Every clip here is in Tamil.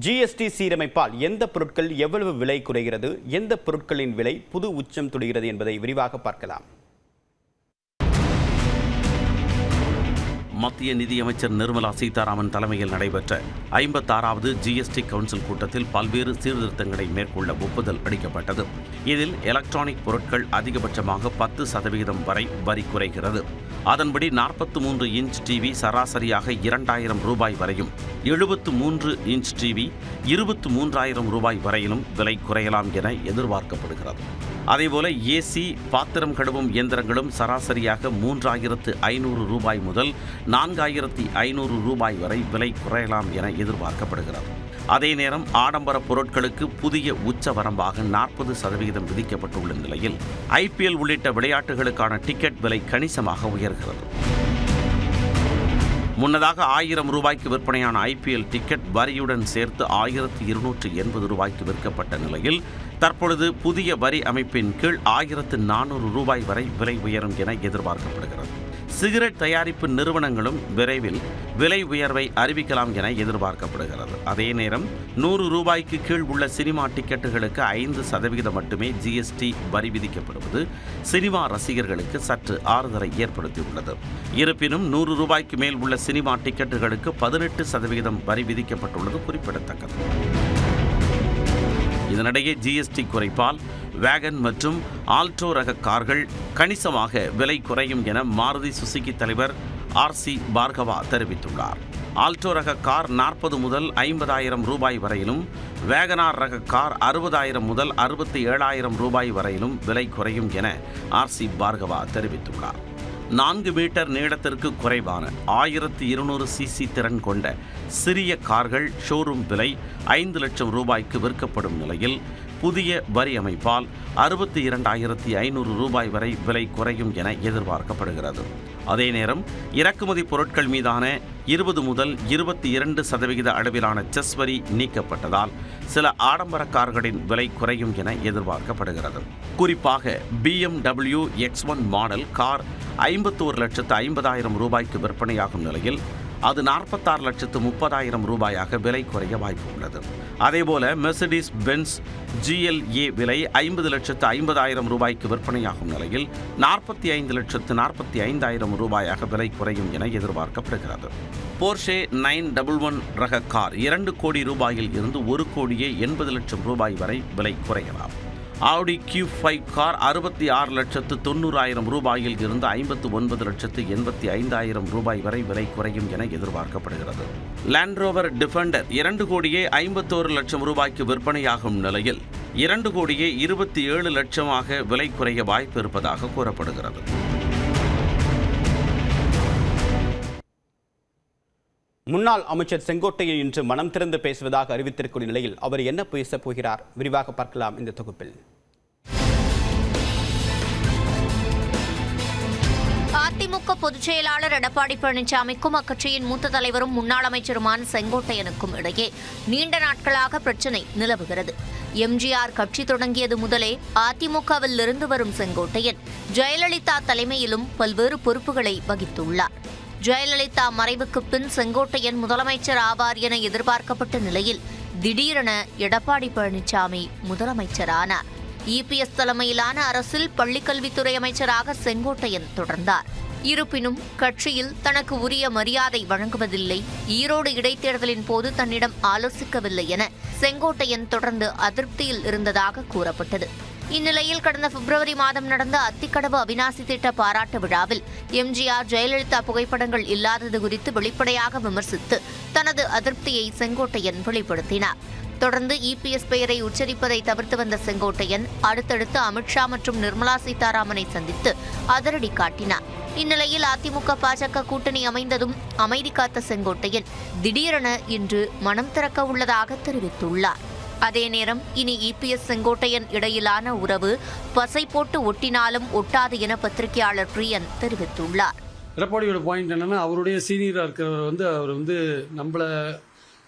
ஜிஎஸ்டி சீரமைப்பால் எந்த பொருட்கள் எவ்வளவு விலை குறைகிறது, எந்த பொருட்களின் விலை புது உச்சம் தொடுகிறது என்பதை விரிவாக பார்க்கலாம். மத்திய நிதியமைச்சர் நிர்மலா சீதாராமன் தலைமையில் நடைபெற்ற 56வது ஜிஎஸ்டி கவுன்சில் கூட்டத்தில் பல்வேறு சீர்திருத்தங்களை மேற்கொள்ள ஒப்புதல் அளிக்கப்பட்டது. இதில் எலக்ட்ரானிக் பொருட்கள் அதிகபட்சமாக 10% வரை வரி குறைகிறது. அதன்படி 43 இன்ச் டிவி சராசரியாக 2000 ரூபாய் வரையும், 73 இன்ச் டிவி 23,000 ரூபாய் வரையிலும் விலை குறையலாம் என எதிர்பார்க்கப்படுகிறது. அதேபோல ஏசி, பாத்திரம் கழுவும் இயந்திரங்களும் சராசரியாக 3,500 ரூபாய் முதல் 4,500 ரூபாய் வரை விலை குறையலாம் என எதிர்பார்க்கப்படுகிறது. அதே நேரம் ஆடம்பர பொருட்களுக்கு புதிய உச்ச வரம்பாக 40% விதிக்கப்பட்டுள்ள நிலையில் IPL உள்ளிட்ட விளையாட்டுகளுக்கான டிக்கெட் விலை கணிசமாக உயர்கிறது. முன்னதாக 1000 ரூபாய்க்கு விற்பனையான IPL டிக்கெட் வரியுடன் சேர்த்து 1,280 ரூபாய்க்கு விற்கப்பட்ட நிலையில் தற்பொழுது புதிய வரி அமைப்பின் கீழ் 1,400 ரூபாய் வரை விலை உயரும் என எதிர்பார்க்கப்படுகிறது. சிகரெட் தயாரிப்பு நிறுவனங்களும் விரைவில் விலை உயர்வை அறிவிக்கலாம் என எதிர்பார்க்கப்படுகிறது. அதே நேரம் 100 ரூபாய்க்கு கீழ் உள்ள சினிமா டிக்கெட்டுகளுக்கு 5% மட்டுமே GST வரி விதிக்கப்படுவது சினிமா ரசிகர்களுக்கு சற்று ஆறுதலை ஏற்படுத்தியுள்ளது. இருப்பினும் 100 ரூபாய்க்கு மேல் உள்ள சினிமா டிக்கெட்டுகளுக்கு 18% வரி விதிக்கப்பட்டுள்ளது குறிப்பிடத்தக்கது. இதனிடையே GST குறைப்பால் வேகன் மற்றும் ஆல்டோ ரக கார்கள் கணிசமாக விலை குறையும் என மாருதி சுசுகி தலைவர் RC பார்கவா தெரிவித்துள்ளார். ஆல்டோ ரக கார் 40 முதல் 50,000 ரூபாய் வரையிலும், வேகனார் ரக கார் 60,000 முதல் 67,000 ரூபாய் வரையிலும் விலை குறையும் என RC பார்கவா தெரிவித்துள்ளார். 4 மீட்டர் நீளத்திற்கு குறைவான 1200 cc திறன் கொண்ட சிறிய கார்கள் ஷோரூம் விலை 5 லட்சம் ரூபாய்க்கு விற்கப்படும் நிலையில் புதிய வரி அமைப்பால் 62,500 ரூபாய் வரை விலை குறையும் என எதிர்பார்க்கப்படுகிறது. அதே நேரம் இறக்குமதி பொருட்கள் மீதான 20 முதல் 22% அளவிலான செஸ் வரி நீக்கப்பட்டதால் சில ஆடம்பர கார்களின் விலை குறையும் என எதிர்பார்க்கப்படுகிறது. குறிப்பாக BMW X1 மாடல் கார் 51,50,000 ரூபாய்க்கு விற்பனையாகும் நிலையில் அது 46,30,000 ரூபாயாக விலை குறைய வாய்ப்பு உள்ளது. அதேபோல மெர்சிடிஸ் பென்ஸ் GLA விலை 50,50,000 ரூபாய்க்கு விற்பனையாகும் நிலையில் 45,45,000 ரூபாயாக விலை குறையும் என எதிர்பார்க்கப்படுகிறது. போர்ஷே 911 ரக கார் 2 கோடி ரூபாயில் இருந்து 1,80,00,000 ரூபாய் வரை விலை குறையலாம். ஆடி Q5 கார் 66,90,000 ரூபாயில் இருந்து 59,85,000 ரூபாய் வரை விலை குறையும் என எதிர்பார்க்கப்படுகிறது. லேண்ட் ரோவர் டிஃபெண்டர் 2,51,00,000 ரூபாய்க்கு விற்பனையாகும் நிலையில் 2,27,00,000 விலை குறைய வாய்ப்பு இருப்பதாக கூறப்படுகிறது. முன்னாள் அமைச்சர் செங்கோட்டையன் இன்று மனம் திறந்து பேசுவதாக அறிவித்திருக்கும் நிலையில் அவர் என்ன பேசப் போகிறார், விரிவாக பார்க்கலாம் இந்த தொகுப்பில். அதிமுக பொதுச் செயலாளர் எடப்பாடி பழனிசாமிக்கும் அக்கட்சியின் மூத்த தலைவரும் முன்னாள் அமைச்சருமான செங்கோட்டையனுக்கும் இடையே நீண்ட நாட்களாக பிரச்சினை நிலவுகிறது. எம்ஜிஆர் கட்சி தொடங்கியது முதலே அதிமுகவில் இருந்து வரும் செங்கோட்டையன் ஜெயலலிதா தலைமையிலும் பல்வேறு பொறுப்புகளை வகித்துள்ளார். ஜெயலலிதா மறைவுக்கு பின் செங்கோட்டையன் முதலமைச்சர் ஆவார் என எதிர்பார்க்கப்பட்ட நிலையில் திடீரென எடப்பாடி பழனிசாமி முதலமைச்சரானார். EPS தலைமையிலான அரசில் பள்ளிக்கல்வித்துறை அமைச்சராக செங்கோட்டையன் தொடர்ந்தார். இருப்பினும் கட்சியில் தனக்கு உரிய மரியாதை வழங்குவதில்லை, ஈரோடு இடைத்தேர்தலின் போது தன்னிடம் ஆலோசிக்கவில்லை என செங்கோட்டையன் தொடர்ந்து அதிருப்தியில் இருந்ததாக கூறப்பட்டது. இந்நிலையில் கடந்த பிப்ரவரி மாதம் நடந்த அத்திக்கடவு அவிநாசி திட்ட பாராட்டு விழாவில் எம்ஜிஆர் ஜெயலலிதா புகைப்படங்கள் இல்லாதது குறித்து வெளிப்படையாக விமர்சித்து தனது அதிருப்தியை செங்கோட்டையன் வெளிப்படுத்தினார். தொடர்ந்து EPS பெயரை உச்சரிப்பதை தவிர்த்து வந்த செங்கோட்டையன் அடுத்தடுத்து அமித்ஷா மற்றும் நிர்மலா சீதாராமனை சந்தித்து அதிரடி காட்டினார். இந்நிலையில் அதிமுக பாஜக கூட்டணி அமைந்ததும் அமைதி காத்த செங்கோட்டையன் திடீரென இன்று மனம் திறக்க உள்ளதாக தெரிவித்துள்ளார். அதே நேரம் இனி EPS செங்கோட்டையன் இடையிலான உறவு பசை போட்டு ஒட்டினாலும் ஒட்டாது என பத்திரிகையாளர் பிரியன் தெரிவித்துள்ளார். எடப்பாடியோட பாயிண்ட் என்னன்னா, அவருடைய சீனியராக இருக்கிறவர்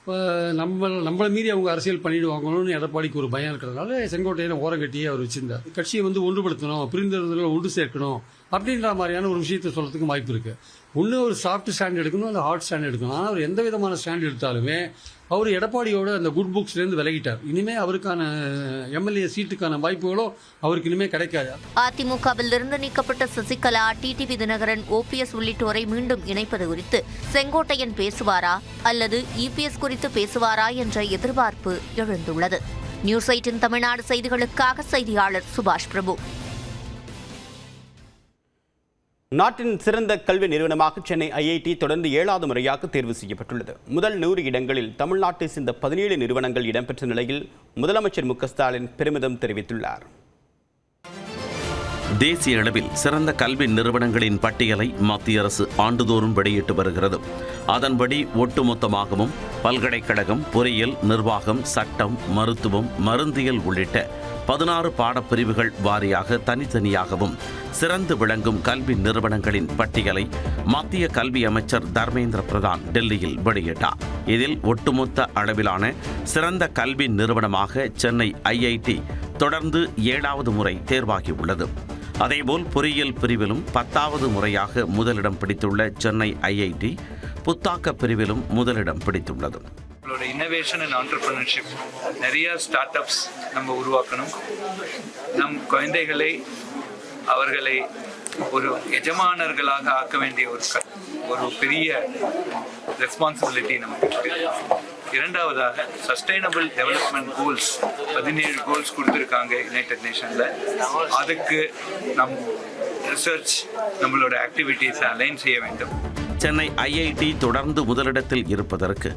அவர் நம்மளை மீறி அவங்க அரசியல் பண்ணிடுவாங்கன்னு எடப்பாடிக்கு ஒரு பயம் இருக்கிறதுனால செங்கோட்டையனை ஓரம் கட்டியே அவர் வச்சிருந்தார். கட்சியை ஒன்றுபடுத்தணும், பிரிந்தவர்களை ஒன்று சேர்க்கணும் அப்படின்ற மாதிரியான ஒரு விஷயத்தை சொல்கிறதுக்கு வாய்ப்பு இருக்குது. ஒன்று ஒரு சாஃப்ட் ஸ்டாண்ட் எடுக்கணும், அந்த ஹார்ட் ஸ்டாண்ட் எடுக்கணும். ஆனால் அவர் எந்த விதமான ஸ்டாண்ட் எடுத்தாலுமே அவர் எடப்பாடியோட அந்த குட் புக்ஸ்லேருந்து விலகிட்டார். இனிமேல் அவருக்கான எம்எல்ஏ சீட்டுக்கான வாய்ப்புகளோ அவருக்கு இனிமேல் கிடைக்காது. அதிமுகவில் இருந்து நீக்கப்பட்ட சசிகலா, டிடிவி தினகரன், ஓபிஎஸ் உள்ளிட்டோரை மீண்டும் இணைப்பது குறித்து செங்கோட்டையன் பேசுவாரா அல்லது இபிஎஸ் குறித்து பேசுவாரா என்ற எதிர்பார்ப்பு எழுந்துள்ளது. நியூஸ் 8 தமிழ்நாடு செய்திகளுக்காக செய்தியாளர் சுபாஷ் பிரபு. நாட்டின் சிறந்த கல்வி நிறுவனமாக சென்னை ஐஐடி தொடர்ந்து 7வது முறையாக தேர்வு செய்யப்பட்டுள்ளது. முதல் 100 இடங்களில் தமிழ்நாட்டை சேர்ந்த 17 நிறுவனங்கள் இடம்பெற்ற நிலையில் முதலமைச்சர் மு க ஸ்டாலின் பெருமிதம் தெரிவித்துள்ளார். தேசிய அளவில் சிறந்த கல்வி நிறுவனங்களின் பட்டியலை மத்திய அரசு ஆண்டுதோறும் வெளியிட்டு வருகிறது. அதன்படி ஒட்டுமொத்தமாகவும் பல்கலைக்கழகம், பொறியியல், நிர்வாகம், சட்டம், மருத்துவம், மருந்தியல் உள்ளிட்ட 16 பாடப்பிரிவுகள் வாரியாக தனித்தனியாகவும் சிறந்து விளங்கும் கல்வி நிறுவனங்களின் பட்டியலை மத்திய கல்வி அமைச்சர் தர்மேந்திர பிரதான் டெல்லியில் வெளியிட்டார். இதில் ஒட்டுமொத்த அளவிலான சிறந்த கல்வி நிறுவனமாக சென்னை ஐஐடி தொடர்ந்து 7வது முறை தேர்வாகியுள்ளது. அதேபோல் பொறியியல் பிரிவிலும் 10வது முறையாக முதலிடம் பிடித்துள்ள சென்னை ஐஐடி புத்தாக்க பிரிவிலும் முதலிடம் பிடித்துள்ளது. நம்மளோட இன்னோவேஷன் அண்ட் ஆண்டர்பிரினர்ஷிப் நிறைய ஸ்டார்ட் அப்ஸ் நம்ம உருவாக்கணும். நம் குழந்தைகளை அவர்களை ஒரு எஜமானர்களாக ஆக்க வேண்டிய ஒரு பெரிய ரெஸ்பான்சிபிலிட்டி நமக்கு இருக்கு. இரண்டாவதாக சஸ்டைனபிள் டெவலப்மெண்ட் கோல்ஸ் 17 கோல்ஸ் கொடுத்துருக்காங்க யுனைடெட் நேஷன்ல. அதுக்கு நம் ரிசர்ச் நம்மளோட ஆக்டிவிட்டீஸை அலைன் செய்ய வேண்டும். சென்னை ஐஐடி தொடர்ந்து முதலிடத்தில் இருப்பதற்கு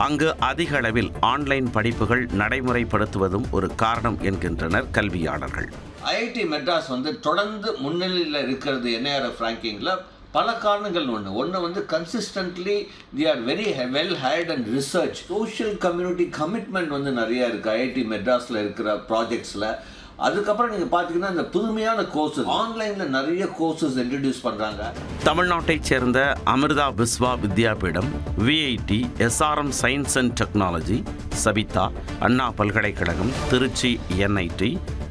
அங்கு அதிக அளவில் ஆன்லைன் படிப்புகள் நடைமுறைப்படுத்துவதும் ஒரு காரணம் என்கின்றனர் கல்வியாளர்கள். ஐஐடி மெட்ராஸ் தொடர்ந்து முன்னிலையில் இருக்கிறது NIRF ரேங்கிங்கில் பல காரணங்கள். ஒன்று consistently they are very well hired and research social community commitment நிறையா இருக்குது ஐஐடி மெட்ராஸில் இருக்கிற ப்ராஜெக்ட்ஸில். அதுக்கப்புறம் நீங்கள் பார்த்தீங்கன்னா இந்த புதுமையான கோர்சஸ் ஆன்லைனில் நிறைய கோர்சஸ் இன்ட்ரடியூஸ் பண்ணுறாங்க. தமிழ்நாட்டைச் சேர்ந்த Amrita Vishwa Vidyapeetham, VIT, SRM science and technology, Saveetha, Anna பல்கலைக்கழகம், Trichy NIT,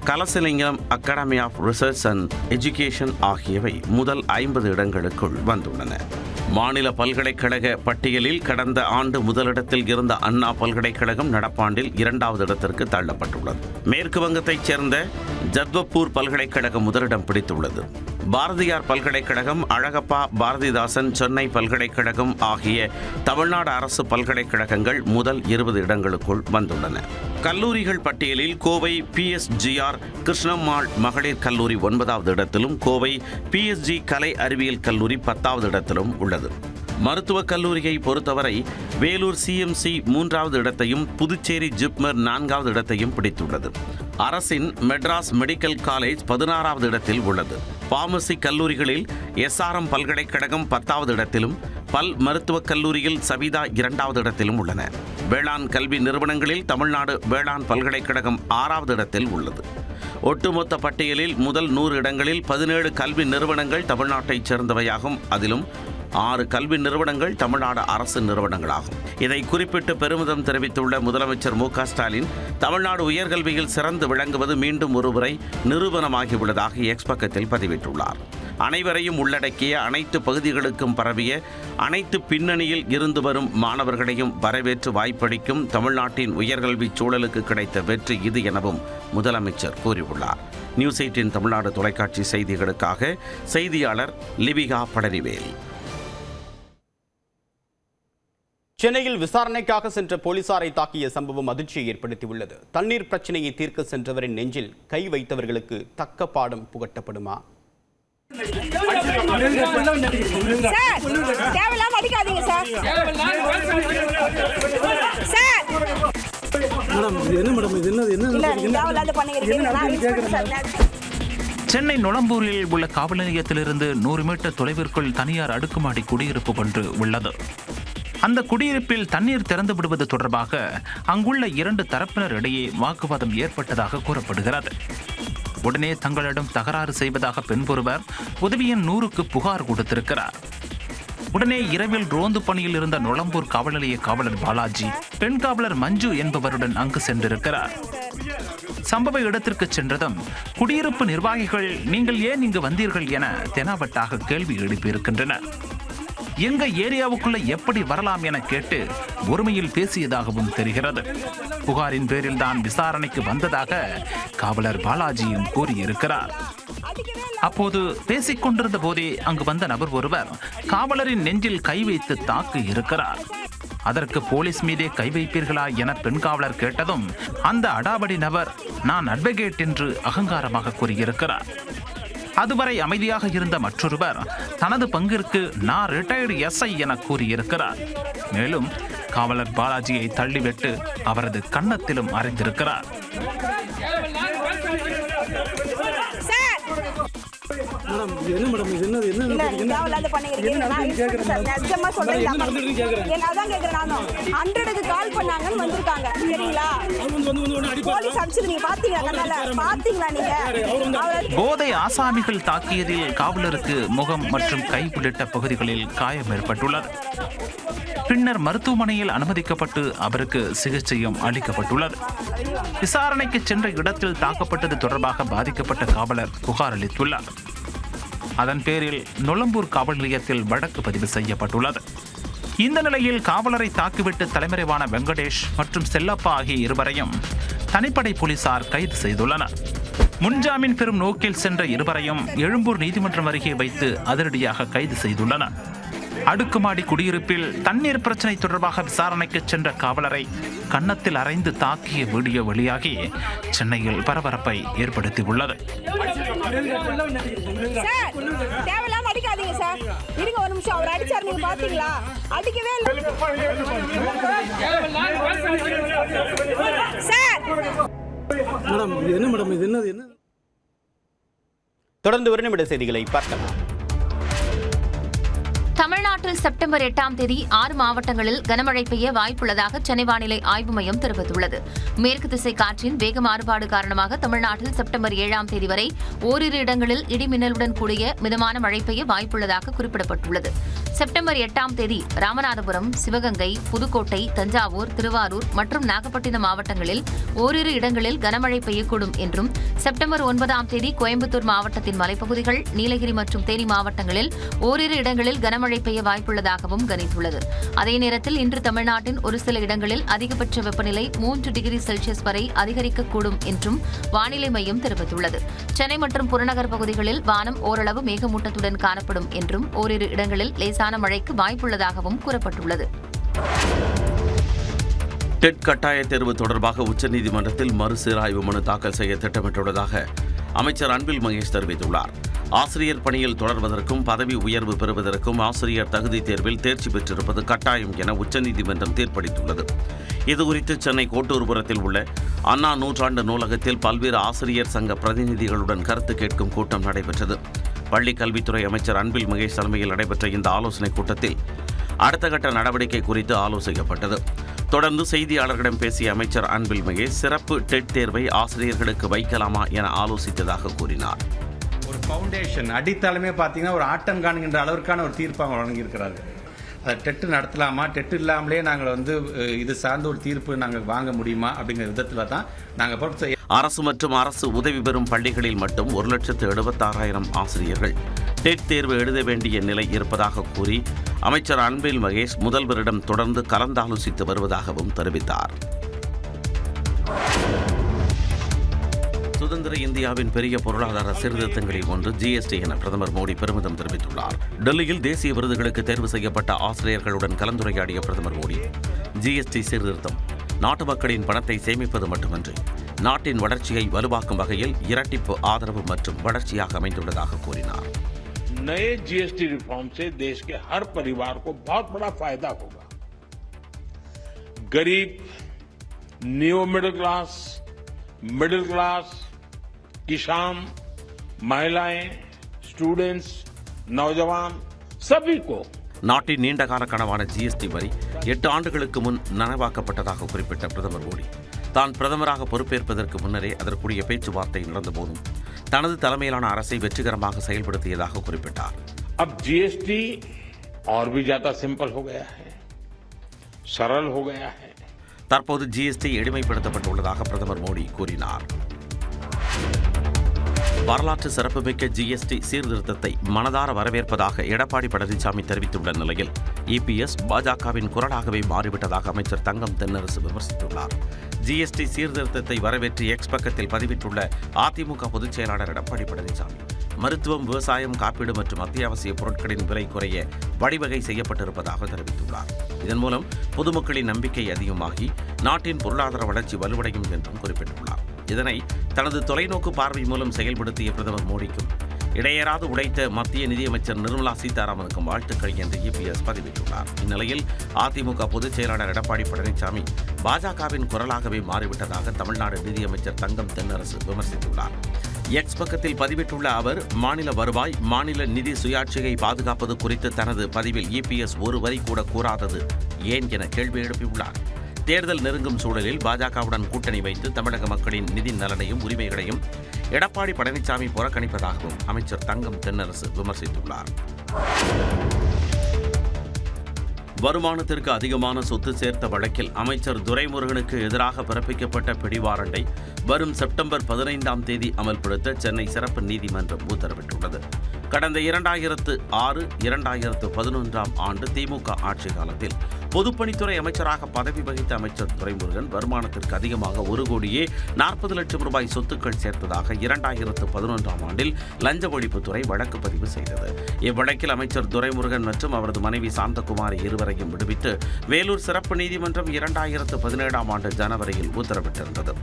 Kalasalingam academy of research and education ஆகியவை முதல் 50 இடங்களுக்குள் வந்துள்ளன. மாநில பல்கலைக்கழக பட்டியலில் கடந்த ஆண்டு முதலிடத்தில் இருந்த அண்ணா பல்கலைக்கழகம் நடப்பாண்டில் 2வது இடத்திற்கு தள்ளப்பட்டுள்ளது. மேற்கு வங்கத்தைச் சேர்ந்த ஜத்வப்பூர் பல்கலைக்கழகம் முதலிடம் பிடித்துள்ளது. பாரதியார் பல்கலைக்கழகம், அழகப்பா பாரதிதாசன் சென்னை பல்கலைக்கழகம் ஆகிய தமிழ்நாடு அரசு பல்கலைக்கழகங்கள் முதல் 20 இடங்களுக்குள் வந்துள்ளன. கல்லூரிகள் பட்டியலில் கோவை PSGR கிருஷ்ணம்மாள் மகளிர் கல்லூரி 9வது இடத்திலும், கோவை PSG கலை அறிவியல் கல்லூரி 10வது இடத்திலும் உள்ளது. மருத்துவக் கல்லூரியை பொறுத்தவரை வேலூர் CMC 3வது இடத்தையும், புதுச்சேரி ஜிப்மர் 4வது இடத்தையும் பிடித்துள்ளது. அரசின் மெட்ராஸ் மெடிக்கல் காலேஜ் 16வது இடத்தில் உள்ளது. பார்மசி கல்லூரிகளில் SRM பல்கலைக்கழகம் 10வது இடத்திலும், பல் மருத்துவக் கல்லூரியில் சபிதா 2வது இடத்திலும் உள்ளன. வேளாண் கல்வி நிறுவனங்களில் தமிழ்நாடு வேளாண் பல்கலைக்கழகம் 6வது இடத்தில் உள்ளது. ஒட்டுமொத்த பட்டியலில் முதல் 100 இடங்களில் 17 கல்வி நிறுவனங்கள் தமிழ்நாட்டைச் சேர்ந்தவையாகும். அதிலும் 6 கல்வி நிறுவனங்கள் தமிழ்நாடு அரசு நிறுவனங்களாகும். இதை குறிப்பிட்டு பெருமிதம் தெரிவித்துள்ள முதலமைச்சர் மு க ஸ்டாலின், தமிழ்நாடு உயர்கல்வியில் சிறந்து விளங்குவது மீண்டும் ஒருமுறை நிரூபணமாகியுள்ளதாக எக்ஸ் பக்கத்தில் பதிவிட்டுள்ளார். அனைவரையும் உள்ளடக்கிய, அனைத்து பகுதிகளுக்கும் பரவிய, அனைத்து பின்னணியில் இருந்து வரும் மாணவர்களையும் வரவேற்று வாய்ப்பளிக்கும் தமிழ்நாட்டின் உயர்கல்வி சூழலுக்கு கிடைத்த வெற்றி இது எனவும் முதலமைச்சர் கூறியுள்ளார். நியூஸ் 8 தமிழ்நாடு தொலைக்காட்சி செய்திகளுக்காக செய்தியாளர் லிபிகா படரிவேல். சென்னையில் விசாரணைக்காக சென்ற போலீசாரை தாக்கிய சம்பவம் அதிர்ச்சியை ஏற்படுத்தியுள்ளது. தண்ணீர் பிரச்சனையை தீர்க்க சென்றவரின் நெஞ்சில் கை வைத்தவர்களுக்கு தக்க பாடம் புகட்டப்படுமா? சென்னை நுளம்பூரில் உள்ள காவல் நிலையத்திலிருந்து 100 மீட்டர் தொலைவிற்குள் தனியார் அடுக்குமாடி குடியிருப்பு ஒன்று உள்ளது. அந்த குடியிருப்பில் தண்ணீர் திறந்து விடுவது தொடர்பாக அங்குள்ள 2 தரப்பினர் இடையே வாக்குவாதம் ஏற்பட்டதாக கூறப்படுகிறது. உடனே தங்களிடம் தகராறு செய்வதாக பெண் ஒருவர் உதவி எண் 100க்கு புகார் கொடுத்திருக்கிறார். உடனே இரவில் ரோந்து பணியில் இருந்த நுளம்பூர் காவல் நிலைய காவலர் பாலாஜி பெண் காவலர் மஞ்சு என்பவருடன் அங்கு சென்றிருக்கிறார். சம்பவ இடத்திற்கு சென்றதும் குடியிருப்பு நிர்வாகிகள் நீங்கள் ஏன் இங்கு வந்தீர்கள் என தெனாவட்டாக கேள்வி எழுப்பியிருக்கின்றனர். எங்க ஏரியாவுக்குள்ள எப்படி வரலாம் என கேட்டு ஒருமையில் பேசியதாகவும் தெரிகிறது. புகாரின் பேரில் தான் விசாரணைக்கு வந்ததாக காவலர் பாலாஜியும் கூறியிருக்கிறார். அப்போது பேசிக் கொண்டிருந்த போதே அங்கு வந்த நபர் ஒருவர் காவலரின் நெஞ்சில் கை வைத்து தாக்கி இருக்கிறார். அதற்கு போலீஸ் மீதே கை வைப்பீர்களா என பெண் காவலர் கேட்டதும் அந்த அடாவடி நபர் நான் அட்வொகேட் என்று அகங்காரமாக கூறியிருக்கிறார். அதுவரை அமைதியாக இருந்த மற்றொருவர் தனது பங்கிற்கு நான் ரிட்டையர்டு எஸ்ஐ என கூறியிருக்கிறார். மேலும் காவலர் பாலாஜியை தள்ளிவிட்டு அவரது கன்னத்திலும் அறைந்திருக்கிறார். போதை ஆசாமிகள் தாக்கியதில் காவலருக்கு முகம் மற்றும் கை உள்ளிட்ட பகுதிகளில் காயம் ஏற்பட்டுள்ளது. பின்னர் மருத்துவமனையில் அனுமதிக்கப்பட்டு அவருக்கு சிகிச்சையும் அளிக்கப்பட்டுள்ளது. விசாரணைக்கு சென்ற இடத்தில் தாக்கப்பட்டது தொடர்பாக பாதிக்கப்பட்ட காவலர் புகார் அளித்துள்ளார். அதன் பேரில் நொளம்பூர் காவல் நிலையத்தில் வழக்கு பதிவு செய்யப்பட்டுள்ளது. இந்த நிலையில் காவலரை தாக்கிவிட்டு தலைமறைவான வெங்கடேஷ் மற்றும் செல்லப்பா ஆகிய இருவரையும் தனிப்படை போலீசார் கைது செய்துள்ளனர். முன்ஜாமீன் பெறும் நோக்கில் சென்ற இருவரையும் எழும்பூர் நீதிமன்றம் அருகே வைத்து அதிரடியாக கைது செய்துள்ளனர். அடுக்குமாடி குடியிருப்பில் தண்ணீர் பிரச்சனை தொடர்பாக விசாரணைக்கு சென்ற காவலரை கன்னத்தில் அறைந்து தாக்கிய வீடியோ வெளியாகி சென்னையில் பரபரப்பை ஏற்படுத்தியுள்ளது. தொடர்ந்து ஒரு நிமிட செய்திகளை பார்க்கலாம். தமிழ்நாட்டில் செப்டம்பர் 8ஆம் தேதி 6 மாவட்டங்களில் கனமழை பெய்ய வாய்ப்புள்ளதாக சென்னை வானிலை ஆய்வு மையம் தெரிவித்துள்ளது. மேற்கு திசை காற்றின் வேக மாறுபாடு காரணமாக தமிழ்நாட்டில் செப்டம்பர் 7ஆம் தேதி வரை ஓரிரு இடங்களில் இடிமின்னலுடன் கூடிய மிதமான மழை பெய்ய வாய்ப்புள்ளதாக குறிப்பிடப்பட்டுள்ளது. செப்டம்பர் 8ஆம் தேதி ராமநாதபுரம், சிவகங்கை, புதுக்கோட்டை, தஞ்சாவூர், திருவாரூர் மற்றும் நாகப்பட்டினம் மாவட்டங்களில் ஓரிரு இடங்களில் கனமழை பெய்யக்கூடும் என்றும், செப்டம்பர் 9ஆம் தேதி கோயம்புத்தூர் மாவட்டத்தின் மலைப்பகுதிகள், நீலகிரி மற்றும் தேனி மாவட்டங்களில் ஓரிரு இடங்களில் கனமழை பெய்ய வாய்ப்புள்ளதாகவும் கணித்துள்ளது. அதே நேரத்தில் இன்று தமிழ்நாட்டின் ஒரு சில இடங்களில் அதிகபட்ச வெப்பநிலை 3 டிகிரி செல்சியஸ் வரை அதிகரிக்கக்கூடும் என்றும் வானிலை மையம் தெரிவித்துள்ளது. சென்னை மற்றும் புறநகர் பகுதிகளில் வானம் ஓரளவு மேகமூட்டத்துடன் காணப்படும் என்றும், ஓரிரு இடங்களில் லேசான மழைக்கு வாய்ப்புள்ளதாகவும் கூறப்பட்டுள்ளது. டெட் கட்டாய தேர்வு தொடர்பாக உச்சநீதிமன்றத்தில் மறுசீராய்வு மனு தாக்கல் செய்ய திட்டமிட்டுள்ளதாக அமைச்சர் அன்பில் மகேஷ் தெரிவித்துள்ளார். ஆசிரியர் பணியில் தொடர்வதற்கும் பதவி உயர்வு பெறுவதற்கும் ஆசிரியர் தகுதி தேர்வில் தேர்ச்சி பெற்றிருப்பது கட்டாயம் என உச்சநீதிமன்றம் தீர்ப்பளித்துள்ளது. இதுகுறித்து சென்னை கோட்டூர்புரத்தில் உள்ள அண்ணா நூற்றாண்டு நூலகத்தில் பல்வேறு ஆசிரியர் சங்க பிரதிநிதிகளுடன் கருத்து கேட்கும் கூட்டம் நடைபெற்றது. பள்ளிக் கல்வித்துறை அமைச்சர் அன்பில் மகேஷ் தலைமையில் நடைபெற்ற இந்த ஆலோசனைக் கூட்டத்தில் அடுத்த கட்ட நடவடிக்கை குறித்து ஆலோசிக்கப்பட்டது. தொடர்ந்து செய்தியாளர்களிடம் பேசிய அமைச்சர் அன்பில் மகேஷ் சிறப்பு டெட் தேர்வை ஆசிரியர்களுக்கு வைக்கலாமா என ஆலோசித்ததாக கூறினார். ஒரு ஃபவுண்டேஷன் அடித்தளமே பார்த்தீங்கன்னா ஒரு ஆட்டம் காணுகின்ற அளவிற்கான ஒரு தீர்ப்பு அவங்க வழங்கியிருக்கிறார்கள். அதை டெட்டு நடத்தலாமா, டெட்டு இல்லாமலே நாங்கள் இது சார்ந்த ஒரு தீர்ப்பு நாங்கள் வாங்க முடியுமா அப்படிங்கிற விதத்தில் தான் நாங்கள் பொறுத்து செய்ய. அரசு மற்றும் அரசு உதவி பெறும் பள்ளிகளில் மட்டும் 1,76,000 ஆசிரியர்கள் டெட் தேர்வு எழுத வேண்டிய நிலை இருப்பதாக கூறி அமைச்சர் அன்பில் மகேஷ் முதல்வரிடம் தொடர்ந்து கலந்தாலோசித்து வருவதாகவும் தெரிவித்தார். சுதந்திர இந்தியாவின் பெரிய பொருளாதார சீர்திருத்தங்களில் ஒன்று ஜிஎஸ்டி என பிரதமர் மோடி பெருமிதம் தெரிவித்துள்ளார். டெல்லியில் தேசிய விருதுகளுக்கு தேர்வு செய்யப்பட்ட ஆசிரியர்களுடன் கலந்துரையாடிய பிரதமர் மோடி ஜிஎஸ்டி சீர்திருத்தம் நாட்டு மக்களின் பணத்தை சேமிப்பது மட்டுமன்றி நாட்டின் வளர்ச்சியை வலுவாக்கும் வகையில் இரட்டிப்பு ஆதரவு மற்றும் வளர்ச்சியாக அமைந்துள்ளதாக கூறினார். नए जीएसटी रिफॉर्म से देश के हर परिवार को बहुत बड़ा फायदा होगा. गरीब, न्यू मिडिल क्लास, किसान, महिलाएं, स्टूडेंट्स, नौजवान सभी को நாட்டின் நீண்டகால கனவான ஜிஎஸ்டி வரி 8 ஆண்டுகளுக்கு முன் நனவாக்கப்பட்டதாக குறிப்பிட்ட பிரதமர் மோடி தான் பிரதமராக பொறுப்பேற்பதற்கு முன்னரே அதற்குரிய பேச்சுவார்த்தை நடந்தபோதும் தனது தலைமையிலான அரசை வெற்றிகரமாக செயல்படுத்தியதாக குறிப்பிட்டார். अब जीएसटी और भी ज्यादा सिंपल हो गया है, सरल हो गया है. தற்போது ஜிஎஸ்டி எளிமைப்படுத்தப்பட்டுள்ளதாக பிரதமர் மோடி கூறினார். வரலாற்று சிறப்புமிக்க ஜிஎஸ்டி சீர்திருத்தத்தை மனதார வரவேற்பதாக எடப்பாடி பழனிசாமி தெரிவித்துள்ள நிலையில் இபிஎஸ் பாஜகவின் குரலாகவே மாறிவிட்டதாக அமைச்சர் தங்கம் தென்னரசு விமர்சித்துள்ளார். ஜிஎஸ்டி சீர்திருத்தத்தை வரவேற்று எக்ஸ் பக்கத்தில் பதிவிட்டுள்ள அதிமுக பொதுச் செயலாளர் எடப்பாடி பழனிசாமி, மருத்துவம், விவசாயம், காப்பீடு மற்றும் அத்தியாவசிய பொருட்களின் விலை குறைய வழிவகை செய்யப்பட்டிருப்பதாக தெரிவித்துள்ளார். இதன் மூலம் பொதுமக்களின் நம்பிக்கை அதிகமாகி நாட்டின் பொருளாதார வளர்ச்சி வலுவடையும் என்றும் குறிப்பிட்டுள்ளார். இதனை தனது தொலைநோக்கு பார்வை மூலம் செயல்படுத்திய பிரதமர் மோடிக்கும் இடையேறாது உழைத்த மத்திய நிதியமைச்சர் நிர்மலா சீதாராமனுக்கும் வாழ்த்துக்கள் என்று இபிஎஸ் பதிவிட்டுள்ளார். இந்நிலையில் அதிமுக பொதுச் செயலாளர் எடப்பாடி பழனிசாமி பாஜகவின் குரலாகவே மாறிவிட்டதாக தமிழ்நாடு நிதியமைச்சர் தங்கம் தென்னரசு விமர்சித்துள்ளார். எக்ஸ் பக்கத்தில் பதிவிட்டுள்ள அவர், மாநில வருவாய், மாநில நிதி சுயாட்சியை பாதுகாப்பது குறித்து தனது பதிவில் இபிஎஸ் ஒரு வரி கூட கூறாதது ஏன் என கேள்வி எழுப்பியுள்ளார். தேர்தல் நெருங்கும் சூழலில் பாஜகவுடன் கூட்டணி வைத்து தமிழக மக்களின் நிதி நலனையும் உரிமைகளையும் எடப்பாடி பழனிசாமி புறக்கணிப்பதாகவும் அமைச்சர் தங்கம் தென்னரசு விமர்சித்துள்ளார். வருமானத்திற்கு அதிகமான சொத்து சேர்த்த வழக்கில் அமைச்சர் துரைமுருகனுக்கு எதிராக பிறப்பிக்கப்பட்ட பிடிவாரண்டை வரும் செப்டம்பர் 15ஆம் தேதி அமல்படுத்த சென்னை சிறப்பு நீதிமன்றம் உத்தரவிட்டுள்ளது. கடந்த 2006, 2011ஆம் ஆண்டு திமுக ஆட்சி காலத்தில் பொதுப்பணித்துறை அமைச்சராக பதவி வகித்த அமைச்சர் துரைமுருகன் வருமானத்திற்கு அதிகமாக 1,40,00,000 ரூபாய் சொத்துக்கள் சேர்த்ததாக 2011ஆம் ஆண்டில் லஞ்ச ஒழிப்புத்துறை வழக்கு பதிவு செய்தது. இவ்வழக்கில் அமைச்சர் துரைமுருகன் மற்றும் அவரது மனைவி சாந்தகுமாரி இருவரையும் விடுவித்து வேலூர் சிறப்பு நீதிமன்றம் 2017ஆம் ஆண்டு ஜனவரியில் உத்தரவிட்டிருந்தது.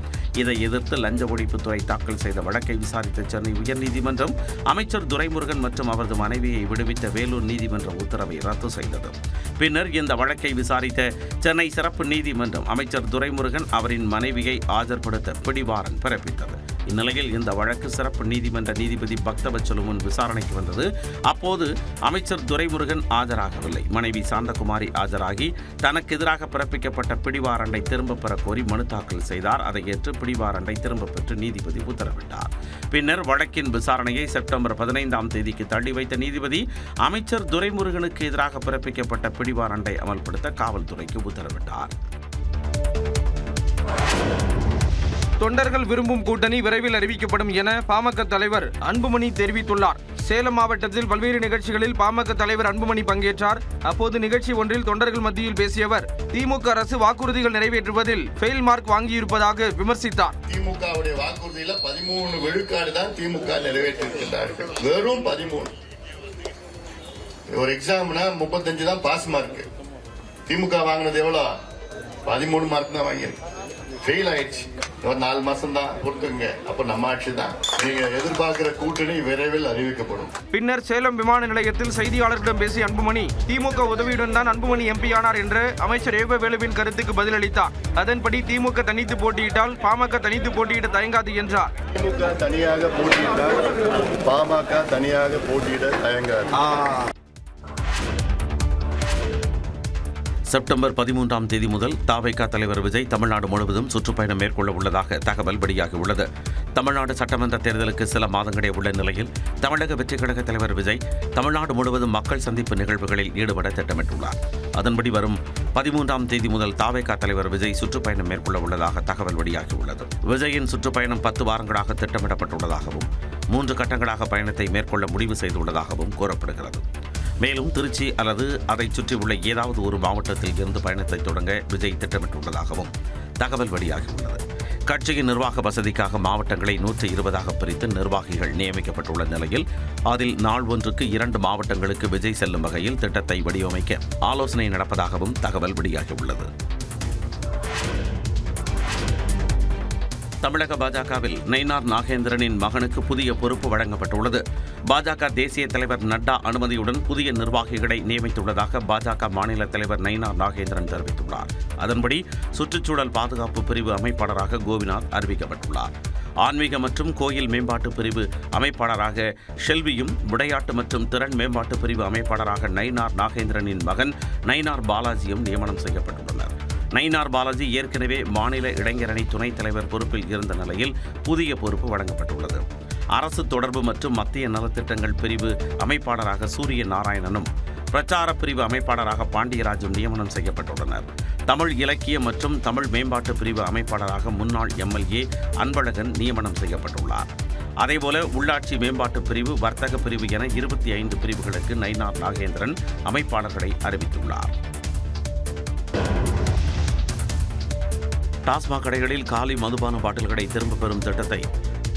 இதை எதிர்த்து லஞ்ச ஒழிப்புத்துறை தாக்கல் செய்த வழக்கை விசாரித்த சென்னை உயர்நீதிமன்றம் அமைச்சர் துரைமுருகன் மற்றும் அவரது மனைவியை விடுவித்த வேலூர் நீதிமன்ற உத்தரவை ரத்து செய்தது. பின்னர் இந்த வழக்கை விசாரித்த சென்னை சிறப்பு நீதிமன்றம் அமைச்சர் துரைமுருகன் அவரின் மனைவியை ஆஜர்படுத்த பிடிவாரண்ட் பிறப்பித்தது. இந்நிலையில் இந்த வழக்கு சிறப்பு நீதிமன்ற நீதிபதி பக்தவச்சலு முன் விசாரணைக்கு வந்தது. அப்போது அமைச்சர் துரைமுருகன் ஆஜராகவில்லை. மனைவி சாந்தகுமாரி ஆஜராகி தனக்கு எதிராக பிறப்பிக்கப்பட்ட பிடிவாரண்டை திரும்பப் பெற கோரி மனு தாக்கல் செய்தார். அதை ஏற்று பிடிவாரண்டை திரும்பப் பெற்று நீதிபதி உத்தரவிட்டார். பின்னர் வழக்கின் விசாரணையை செப்டம்பர் 15ஆம் தேதிக்கு தள்ளி வைத்த நீதிபதி அமைச்சர் துரைமுருகனுக்கு எதிராக பிறப்பிக்கப்பட்ட பிடிவாரண்டை அமல்படுத்த காவல்துறைக்கு உத்தரவிட்டார். தொண்டர்கள் விரும்பும் கூட்டணி விரைவில் அறிவிக்கப்படும் என பாமக தலைவர் அன்புமணி தெரிவித்துள்ளார். சேலம் மாவட்டத்தில் பல்வேறு நிகழ்ச்சிகளில் பாமக தலைவர் அன்புமணி பங்கேற்றார். அப்போது நிகழ்ச்சி ஒன்றில் தொண்டர்கள் மத்தியில் பேசிய அவர், திமுக அரசு வாக்குறுதிகள் நிறைவேற்றுவதில் ஃபெயில் மார்க் வாங்கியிருப்பதாக விமர்சித்தார். திமுகவுடைய வாக்குறுதியில 13 விழுக்காடு தான் திமுக நிறைவேற்றிருக்கிறார்கள். வெறும் 13. ஒரு எக்ஸாம்னா 35 தான் பாஸ் மார்க். திமுக வாங்கினது எவ்வளோ? 13 மார்க் தான் வாங்கியிருக்கு. ஃபெயில் ஆயிடுச்சு. ஒரு 4 மாசம் தான் கொடுத்துங்க. அப்ப நம்ம ஆட்சி தான். நீங்க எதிர்பார்க்கிற கூட்டணி விரைவில் அறிவிக்கப்படும். பின்னர் சேலம் விமான நிலையத்தில் செய்தியாளர்களிடம் பேசிய அன்புமணி, திமுக உதவியுடன் தான் அன்புமணி எம்பி ஆனார் என்ற அமைச்சர் ஏவவேலுவின் கருத்துக்கு பதிலளித்தார். அதன்படி திமுக தனித்து போட்டியிட்டால் பாமக தனித்து போட்டியிட தயங்காது என்றார். திமுக தனியாக போட்டியிட்டால் பாமக தனியாக போட்டியிட தயங்காது. செப்டம்பர் 13ஆம் தேதி முதல் தவேக தலைவர் விஜய் தமிழ்நாடு முழுவதும் சுற்றுப்பயணம் மேற்கொள்ள உள்ளதாக தகவல் வெளியாகியுள்ளது. தமிழ்நாடு சட்டமன்ற தேர்தலுக்கு சில மாதங்களே உள்ள நிலையில் தமிழக வெற்றிக் கழக தலைவர் விஜய் தமிழ்நாடு முழுவதும் மக்கள் சந்திப்பு நிகழ்வுகளில் ஈடுபட திட்டமிட்டுள்ளார். அதன்படி வரும் 13ஆம் தேதி முதல் தவேக தலைவர் விஜய் சுற்றுப்பயணம் மேற்கொள்ள உள்ளதாக தகவல் வெளியாகியுள்ளது. விஜயின் சுற்றுப்பயணம் 10 வாரங்களாக திட்டமிடப்பட்டுள்ளதாகவும் 3 கட்டங்களாக பயணத்தை மேற்கொள்ள முடிவு செய்துள்ளதாகவும் கூறப்படுகிறது. மேலும் திருச்சி அல்லது அதைச் சுற்றியுள்ள ஏதாவது ஒரு மாவட்டத்தில் இருந்து பயணத்தை தொடங்க விஜய் திட்டமிட்டுள்ளதாகவும் தகவல் வெளியாகியுள்ளது. கட்சியின் நிர்வாக வசதிக்காக மாவட்டங்களை 120ஆக பிரித்து நிர்வாகிகள் நியமிக்கப்பட்டுள்ள நிலையில் அதில் நாள் ஒன்றுக்கு 2 மாவட்டங்களுக்கு விஜய் செல்லும் வகையில் திட்டத்தை வடிவமைக்க ஆலோசனை நடப்பதாகவும் தகவல் வெளியாகியுள்ளது. தமிழக பாஜகவில் நயினார் நாகேந்திரனின் மகனுக்கு புதிய பொறுப்பு வழங்கப்பட்டுள்ளது. பாஜக தேசிய தலைவர் நட்டா அனுமதியுடன் புதிய நிர்வாகிகளை நியமித்துள்ளதாக பாஜக மாநில தலைவர் நயினார் நாகேந்திரன் தெரிவித்துள்ளார். அதன்படி சுற்றுச்சூழல் பாதுகாப்பு பிரிவு அமைப்பாளராக கோபிநாத் அறிவிக்கப்பட்டுள்ளார். ஆன்மீக மற்றும் கோயில் மேம்பாட்டு பிரிவு அமைப்பாளராக ஷெல்வியும், விளையாட்டு மற்றும் திறன் மேம்பாட்டு பிரிவு அமைப்பாளராக நயினார் நாகேந்திரனின் மகன் நயினார் பாலாஜியும் நியமனம் செய்யப்பட்டுள்ளனர். நயினார் பாலாஜி ஏற்கனவே மாநில இளைஞரணி துணைத் தலைவர் பொறுப்பில் இருந்த நிலையில் புதிய பொறுப்பு வழங்கப்பட்டுள்ளது. அரசு தொடர்பு மற்றும் மத்திய நலத்திட்டங்கள் பிரிவு அமைப்பாளராக சூரிய நாராயணனும், பிரச்சார பிரிவு அமைப்பாளராக பாண்டியராஜும் நியமனம் செய்யப்பட்டுள்ளனர். தமிழ் இலக்கிய மற்றும் தமிழ் மேம்பாட்டு பிரிவு அமைப்பாளராக முன்னாள் எம்எல்ஏ அன்பழகன் நியமனம் செய்யப்பட்டுள்ளார். அதேபோல உள்ளாட்சி மேம்பாட்டு பிரிவு, வர்த்தக பிரிவு என 25 பிரிவுகளுக்கு நயினார் நாகேந்திரன் அமைப்பாளர்களை அறிவித்துள்ளார். டாஸ்மாக் கடைகளில் காலி மதுபான பாட்டில்களை திரும்பப் பெறும் திட்டத்தை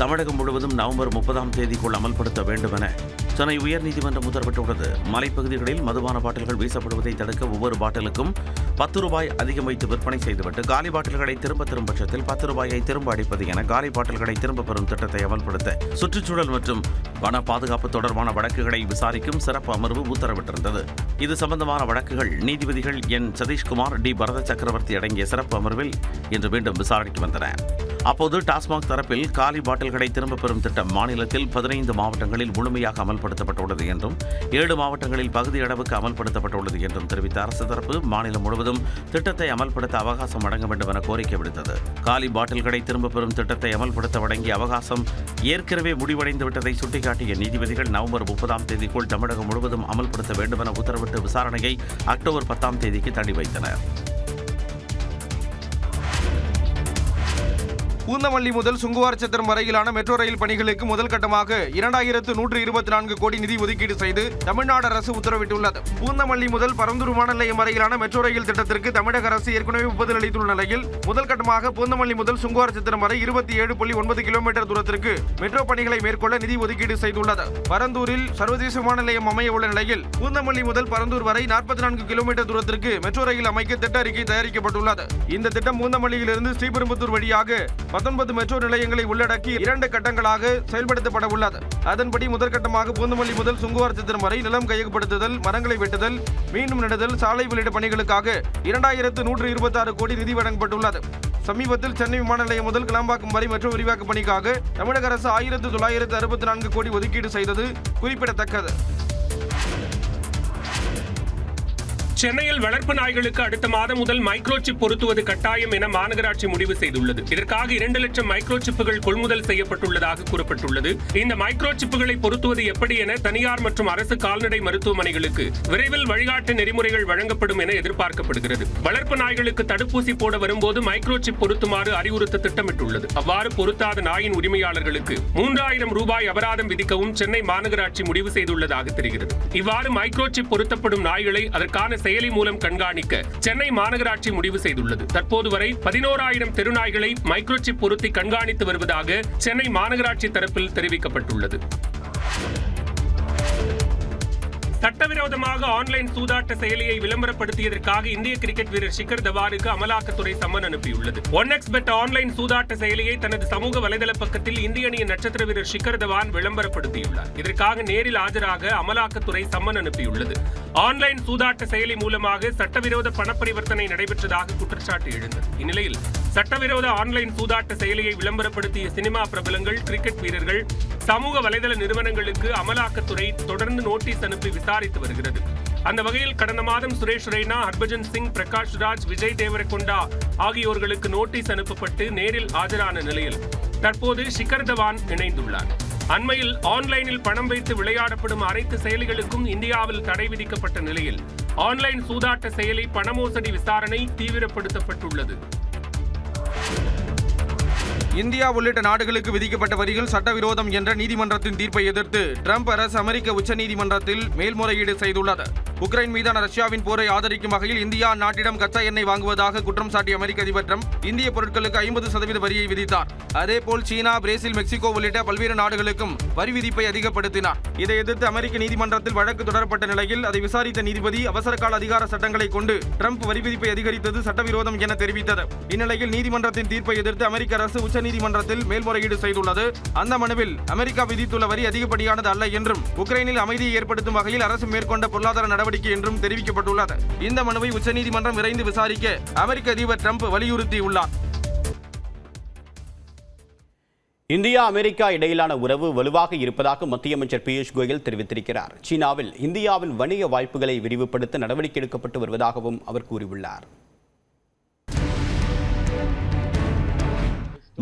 தமிழகம் முழுவதும் நவம்பர் 30ஆம் தேதிக்குள் அமல்படுத்த வேண்டும் என சென்னை உயர்நீதிமன்றம் உத்தரவிட்டுள்ளது. மலைப்பகுதிகளில் மதுபான பாட்டில்கள் வீசப்படுவதை தடுக்க ஒவ்வொரு பாட்டிலுக்கும் 10 ரூபாய் அதிகம் வைத்து விற்பனை செய்துவிட்டு காலி பாட்டில்களை திரும்ப தரும் பட்சத்தில் 10 ரூபாயை திரும்ப அடிப்பது என காலி பாட்டில்களை திரும்ப பெறும் திட்டத்தை அமல்படுத்த சுற்றுச்சூழல் மற்றும் வன பாதுகாப்பு தொடர்பான வழக்குகளை விசாரிக்கும் சிறப்பு அமர்வு உத்தரவிட்டிருந்தது. இது சம்பந்தமான வழக்குகள் நீதிபதிகள் என் சதீஷ்குமார், டி பரத சக்கரவர்த்தி அடங்கிய சிறப்பு அமர்வில் இன்று மீண்டும் விசாரணைக்கு வந்தன. அப்போது டாஸ்மாக் தரப்பில் காலி பாட்டில்களை திரும்பப் பெறும் திட்டம் மாநிலத்தில் 15 மாவட்டங்களில் முழுமையாக அமல்படுத்தப்பட்டுள்ளது என்றும் 7 மாவட்டங்களில் பகுதி அளவுக்கு அமல்படுத்தப்பட்டுள்ளது என்றும் தெரிவித்த அரசு தரப்பு மாநிலம் முழுவதும் திட்டத்தை அமல்படுத்த அவகாசம் வழங்க வேண்டும் என கோரிக்கை விடுத்தது. காலி பாட்டில்களை திரும்பப் பெறும் திட்டத்தை அமல்படுத்த வழங்கிய அவகாசம் ஏற்கனவே முடிவடைந்து விட்டதை சுட்டிக்காட்டிய நீதிபதிகள் நவம்பர் 30ஆம் தேதிக்குள் தமிழகம் முழுவதும் அமல்படுத்த வேண்டும் என உத்தரவிட்டு விசாரணையை அக்டோபர் 10ஆம் தேதிக்கு தள்ளி வைத்தனர். பூந்தமல்லி முதல் சுங்குவார்சத்திரம் வரையிலான மெட்ரோ ரயில் பணிகளுக்கு முதல் கட்டமாக 2124 கோடி நிதி ஒதுக்கீடு செய்து தமிழ்நாடு அரசு உத்தரவிட்டுள்ளது. பூந்தமல்லி முதல் பரந்தூர் விமான நிலையம் வரையிலான மெட்ரோ ரயில் திட்டத்திற்கு தமிழக அரசு ஏற்கனவே ஒப்புதல் அளித்துள்ள நிலையில் முதல் கட்டமாக பூந்தமல்லி முதல் சுங்குவார்சத்திரம் வரை 27.9 கிலோமீட்டர் தூரத்திற்கு மெட்ரோ பணிகளை மேற்கொள்ள நிதி ஒதுக்கீடு செய்துள்ளது. பரந்தூரில் சர்வதேச விமான நிலையம் அமைய உள்ள நிலையில் பூந்தமல்லி முதல் பரந்தூர் வரை 44 கிலோமீட்டர் தூரத்திற்கு மெட்ரோ ரயில் அமைக்க திட்ட அறிக்கை தயாரிக்கப்பட்டுள்ளது. இந்த திட்டம் பூந்தமல்லியிலிருந்து ஸ்ரீபெரும்புத்தூர் வழியாக 19 மெட்ரோ நிலையங்களை உள்ளடக்கி 2 கட்டங்களாக செயல்படுத்தப்பட உள்ளது. அதன்படி முதற்கட்டமாக பூந்தமல்லி முதல் சுங்குவார்சத்திரம் வரை நிலம் கையகப்படுத்துதல், மரங்களை வெட்டுதல், மீண்டும் நடுதல், சாலை உள்ளிட்ட பணிகளுக்காக 2126 கோடி நிதி வழங்கப்பட்டுள்ளது. சமீபத்தில் சென்னை விமான நிலையம் முதல் கிளாம்பாக்கம் வரை மெட்ரோ விரிவாக்க பணிக்காக தமிழக அரசு 1964 கோடி ஒதுக்கீடு செய்தது குறிப்பிடத்தக்கது. சென்னையில் வளர்ப்பு நாய்களுக்கு அடுத்த மாதம் முதல் மைக்ரோசிப் பொருத்துவது கட்டாயம் என மாநகராட்சி முடிவு செய்துள்ளது. இதற்காக 2 லட்சம் மைக்ரோசிப்புகள் கொள்முதல் செய்யப்பட்டுள்ளதாக கூறப்பட்டுள்ளது. இந்த மைக்ரோசிப்புகளை பொருத்துவது எப்படி என தனியார் மற்றும் அரசு கால்நடை மருத்துவமனைகளுக்கு விரைவில் வழிகாட்டு நெறிமுறைகள் வழங்கப்படும் என எதிர்பார்க்கப்படுகிறது. வளர்ப்பு நாய்களுக்கு தடுப்பூசி போட வரும்போது மைக்ரோசிப் பொருத்துமாறு அறிவுறுத்த திட்டமிட்டுள்ளது. அவ்வாறு பொருத்தாத நாயின் உரிமையாளர்களுக்கு 3000 ரூபாய் அபராதம் விதிக்கவும் சென்னை மாநகராட்சி முடிவு செய்துள்ளதாக தெரிகிறது. இவ்வாறு மைக்ரோசிப் பொருத்தப்படும் நாய்களை அதற்கான செயலி மூலம் கண்காணிக்க சென்னை மாநகராட்சி முடிவு செய்துள்ளது. தற்போது வரை 11,000 தெருநாய்களை மைக்ரோசிப் பொருத்தி கண்காணித்து வருவதாக சென்னை மாநகராட்சி தரப்பில் தெரிவிக்கப்பட்டுள்ளது. சட்டவிரோதமாக ஆன்லைன் சூதாட்ட செயலியை விளம்பரப்படுத்தியதற்காக இந்திய கிரிக்கெட் வீரர் ஷிகர் தவானுக்கு அமலாக்கத்துறை சம்மன் அனுப்பியுள்ளது. 1xBet ஆன்லைன் சூதாட்ட செயலியை தனது சமூக வலைதள பக்கத்தில் இந்திய அணியின் நட்சத்திர வீரர் ஷிகர் தவான் விளம்பரப்படுத்தியுள்ளார். இதற்காக நேரில் ஆஜராக அமலாக்கத்துறை சம்மன் அனுப்பியுள்ளது. ஆன்லைன் சூதாட்ட செயலி மூலமாக சட்டவிரோத பணப்பரிவர்த்தனை நடைபெற்றதாக குற்றச்சாட்டு எழுந்தது. இந்நிலையில் சட்டவிரோத ஆன்லைன் சூதாட்ட செயலியை விளம்பரப்படுத்திய சினிமா பிரபலங்கள், கிரிக்கெட் வீரர்கள், சமூக வலைதள நிறுவனங்களுக்கு அமலாக்கத்துறை தொடர்ந்து நோட்டீஸ் அனுப்பி விசாரித்து வருகிறது. அந்த வகையில் கடந்த மாதம் சுரேஷ் ரெய்னா, ஹர்பஜன் சிங், பிரகாஷ் ராஜ், விஜய் தேவரகொண்டா ஆகியோர்களுக்கு நோட்டீஸ் அனுப்பப்பட்டு நேரில் ஆஜரான நிலையில் தற்போது ஷிகர் தவான் இணைந்துள்ளார். அண்மையில் ஆன்லைனில் பணம் வைத்து விளையாடப்படும் அனைத்து செயலிகளுக்கும் இந்தியாவில் தடை விதிக்கப்பட்ட நிலையில் ஆன்லைன் சூதாட்ட செயலி பண மோசடி விசாரணை தீவிரப்படுத்தப்பட்டுள்ளது. இந்தியா உள்ளிட்ட நாடுகளுக்கு விதிக்கப்பட்ட வரிகள் சட்டவிரோதம் என்ற நீதிமன்றத்தின் தீர்ப்பை எதிர்த்து ட்ரம்ப் அரசு அமெரிக்க உச்சநீதிமன்றத்தில் மேல்முறையீடு செய்துள்ளது. உக்ரைன் மீதான ரஷ்யாவின் போரை ஆதரிக்கும் வகையில் இந்தியா நாட்டிடம் கச்சா எண்ணெய் வாங்குவதாக குற்றம் சாட்டிய அமெரிக்க அதிபர் ட்ரம்ப் இந்திய பொருட்களுக்கு 50% வரியை விதித்தார். அதேபோல் சீனா, பிரேசில், மெக்சிகோ உள்ளிட்ட பல்வேறு நாடுகளுக்கும் வரி விதிப்பை அதிகப்படுத்தினார். இதை எதிர்த்து அமெரிக்க நீதிமன்றத்தில் வழக்கு தொடரப்பட்ட நிலையில் அதை விசாரித்த நீதிபதி அவசரகால அதிகார சட்டங்களை கொண்டு ட்ரம்ப் வரி விதிப்பை அதிகரித்தது சட்டவிரோதம் என தெரிவித்தது. இந்நிலையில் நீதிமன்றத்தின் தீர்ப்பை எதிர்த்து அமெரிக்க அரசு உச்சநீதிமன்றத்தில் மேல்முறையீடு செய்துள்ளது. அந்த மனுவில் அமெரிக்கா விதித்துள்ள வரி அதிகப்படியானது அல்ல என்றும் உக்ரைனில் அமைதியை ஏற்படுத்தும் வகையில் அரசு மேற்கொண்ட பொருளாதார நடவடிக்கை என்றும் தெரிவிக்கப்பட்டுள்ளது. இந்த மனுவை உச்சநீதிமன்றம் விரைந்து விசாரிக்க அமெரிக்க அதிபர் ட்ரம்ப் வலியுறுத்தியுள்ளார். இந்தியா அமெரிக்கா இடையிலான உறவு வலுவாக இருப்பதாக மத்திய அமைச்சர் பியூஷ் கோயல் தெரிவித்திருக்கிறார். சீனாவில் இந்தியாவின் வணிக வாய்ப்புகளை விரிவுபடுத்த நடவடிக்கை எடுக்கப்பட்டு வருவதாகவும் அவர் கூறியுள்ளார்.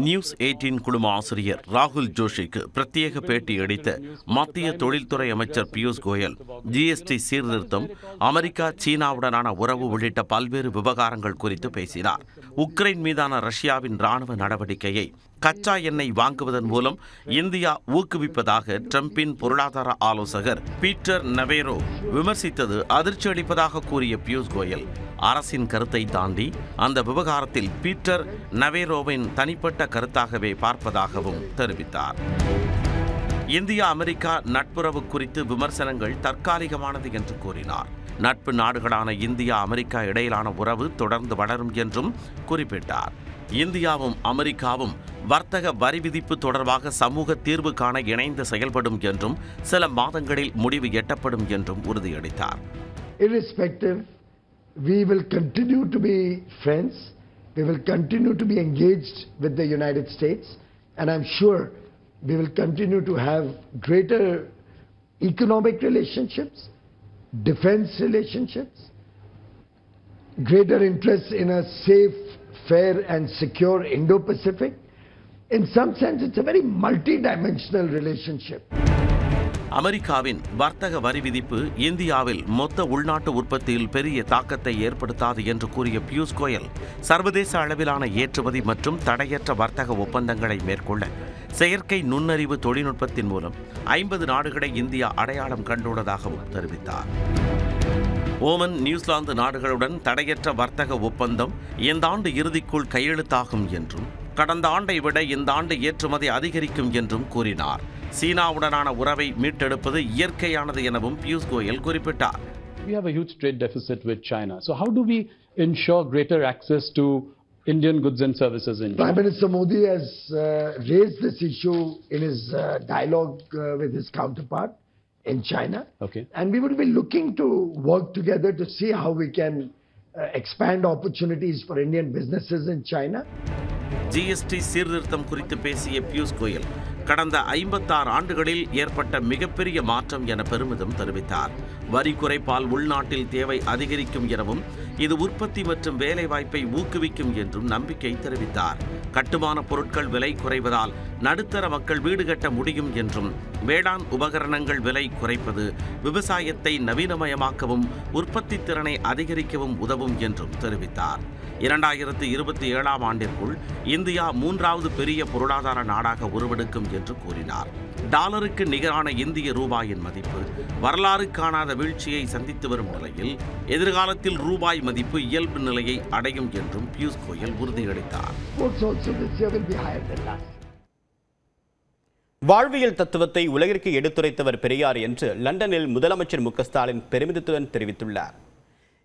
நியூஸ் 18 குழும ஆசிரியர் ராகுல் ஜோஷிக்கு பிரத்யேக பேட்டி அளித்த மத்திய தொழில்துறை அமைச்சர் பியூஷ் கோயல் ஜிஎஸ்டி சீர்திருத்தம், அமெரிக்கா சீனாவுடனான உறவு உள்ளிட்ட பல்வேறு விவகாரங்கள் குறித்து பேசினார். உக்ரைன் மீதான ரஷ்யாவின் ராணுவ நடவடிக்கையை கச்சா எண்ணெய் வாங்குவதன் மூலம் இந்தியா ஊக்குவிப்பதாக ட்ரம்பின் பொருளாதார ஆலோசகர் பீட்டர் நவேரோ விமர்சித்தது அதிர்ச்சி அளிப்பதாக கூறிய பியூஷ் கோயல், அரசின் கருத்தை தாண்டி அந்த விவகாரத்தில் பீட்டர் நவேரோவின் தனிப்பட்ட கருத்தாகவே பார்ப்பதாகவும் தெரிவித்தார். இந்தியா அமெரிக்கா நட்புறவு குறித்து விமர்சனங்கள் தற்காலிகமானது என்று கூறினார். நட்பு நாடுகளான இந்தியா அமெரிக்கா இடையிலான உறவு தொடர்ந்து வளரும் என்றும் குறிப்பிட்டார். இந்தியாவும் அமெரிக்காவும் வர்த்தக வரி விதிப்பு தொடர்பாக சமூக தீர்வு காண இணைந்து செயல்படும் என்றும் சில மாதங்களில் முடிவு எட்டப்படும் என்றும் உறுதியளித்தார். Irrespective, we will continue to be friends. We will continue to be engaged with the United States, and I'm sure we will continue to have greater economic relationships, defense relationships, greater interest in a safe, fair and secure Indo-Pacific. In some sense, it's a very multi-dimensional relationship. அமெரிக்காவின் வர்த்தக வரி விதிப்பு இந்தியாவில் மொத்த உள்நாட்டு உற்பத்தியில் பெரிய தாக்கத்தை ஏற்படுத்தாது என்று கூறிய பியூஷ் கோயல், சர்வதேச அளவிலான ஏற்றுமதி மற்றும் தடையற்ற வர்த்தக ஒப்பந்தங்களை மேற்கொள்ள செயற்கை நுண்ணறிவு தொழில்நுட்பத்தின் மூலம் 50 நாடுகளை இந்தியா அடையாளம் கண்டுள்ளதாகவும் தெரிவித்தார். ஓமன், நியூசிலாந்து நாடுகளுடன் தடையற்ற வர்த்தக ஒப்பந்தம் இந்த ஆண்டு இறுதிக்குள் கையெழுத்தாகும் என்றும், கடந்த ஆண்டை விட இந்த ஆண்டு ஏற்றுமதி அதிகரிக்கும் என்றும் கூறினார். சீனாவுடனான உறவை மீட்டெடுப்பது இயற்கையானது எனவும் பியூஷ் கோயல் குறிப்பிட்டார். We have a huge trade deficit with China. So how do we ensure greater access to Indian goods and services in China? Prime Minister Modi has raised this issue in his dialogue with his counterpart in China. Okay. And we will be looking to work together to see how we can expand opportunities for Indian businesses in China. GST சீர்திருத்தம் குறித்து பேசிய பியூஷ் கோயல், கடந்த 56 ஆண்டுகளில் ஏற்பட்ட மிகப்பெரிய மாற்றம் என பெருமிதம் தெரிவித்தார். வரி குறைப்பால் உள்நாட்டில் தேவை அதிகரிக்கும் எனவும், இது உற்பத்தி மற்றும் வேலைவாய்ப்பை ஊக்குவிக்கும் என்றும் நம்பிக்கை தெரிவித்தார். கட்டுமான பொருட்கள் விலை குறைவதால் நடுத்தர மக்கள் வீடு கட்ட முடியும் என்றும், வேளாண் உபகரணங்கள் விலை குறைப்பது விவசாயத்தை நவீனமயமாக்கவும் உற்பத்தி திறனை அதிகரிக்கவும் உதவும் என்றும் தெரிவித்தார். 2027ஆம் ஆண்டிற்குள் இந்தியா 3வது பெரிய பொருளாதார நாடாக உருவெடுக்கும் என்று கூறினார். டாலருக்கு நிகரான இந்திய ரூபாயின் மதிப்பு வரலாறு காணாத வீழ்ச்சியை சந்தித்து வரும் நிலையில் எதிர்காலத்தில் ரூபாய் மதிப்பு இயல்பு நிலையை அடையும் என்றும் பியூஷ் கோயல் உறுதியளித்தார். வாழ்வியல் தத்துவத்தை உலகிற்கு எடுத்துரைத்தவர் பெரியார் என்று லண்டனில் முதலமைச்சர் மு க ஸ்டாலின் பெருமிதத்துடன் தெரிவித்துள்ளார்.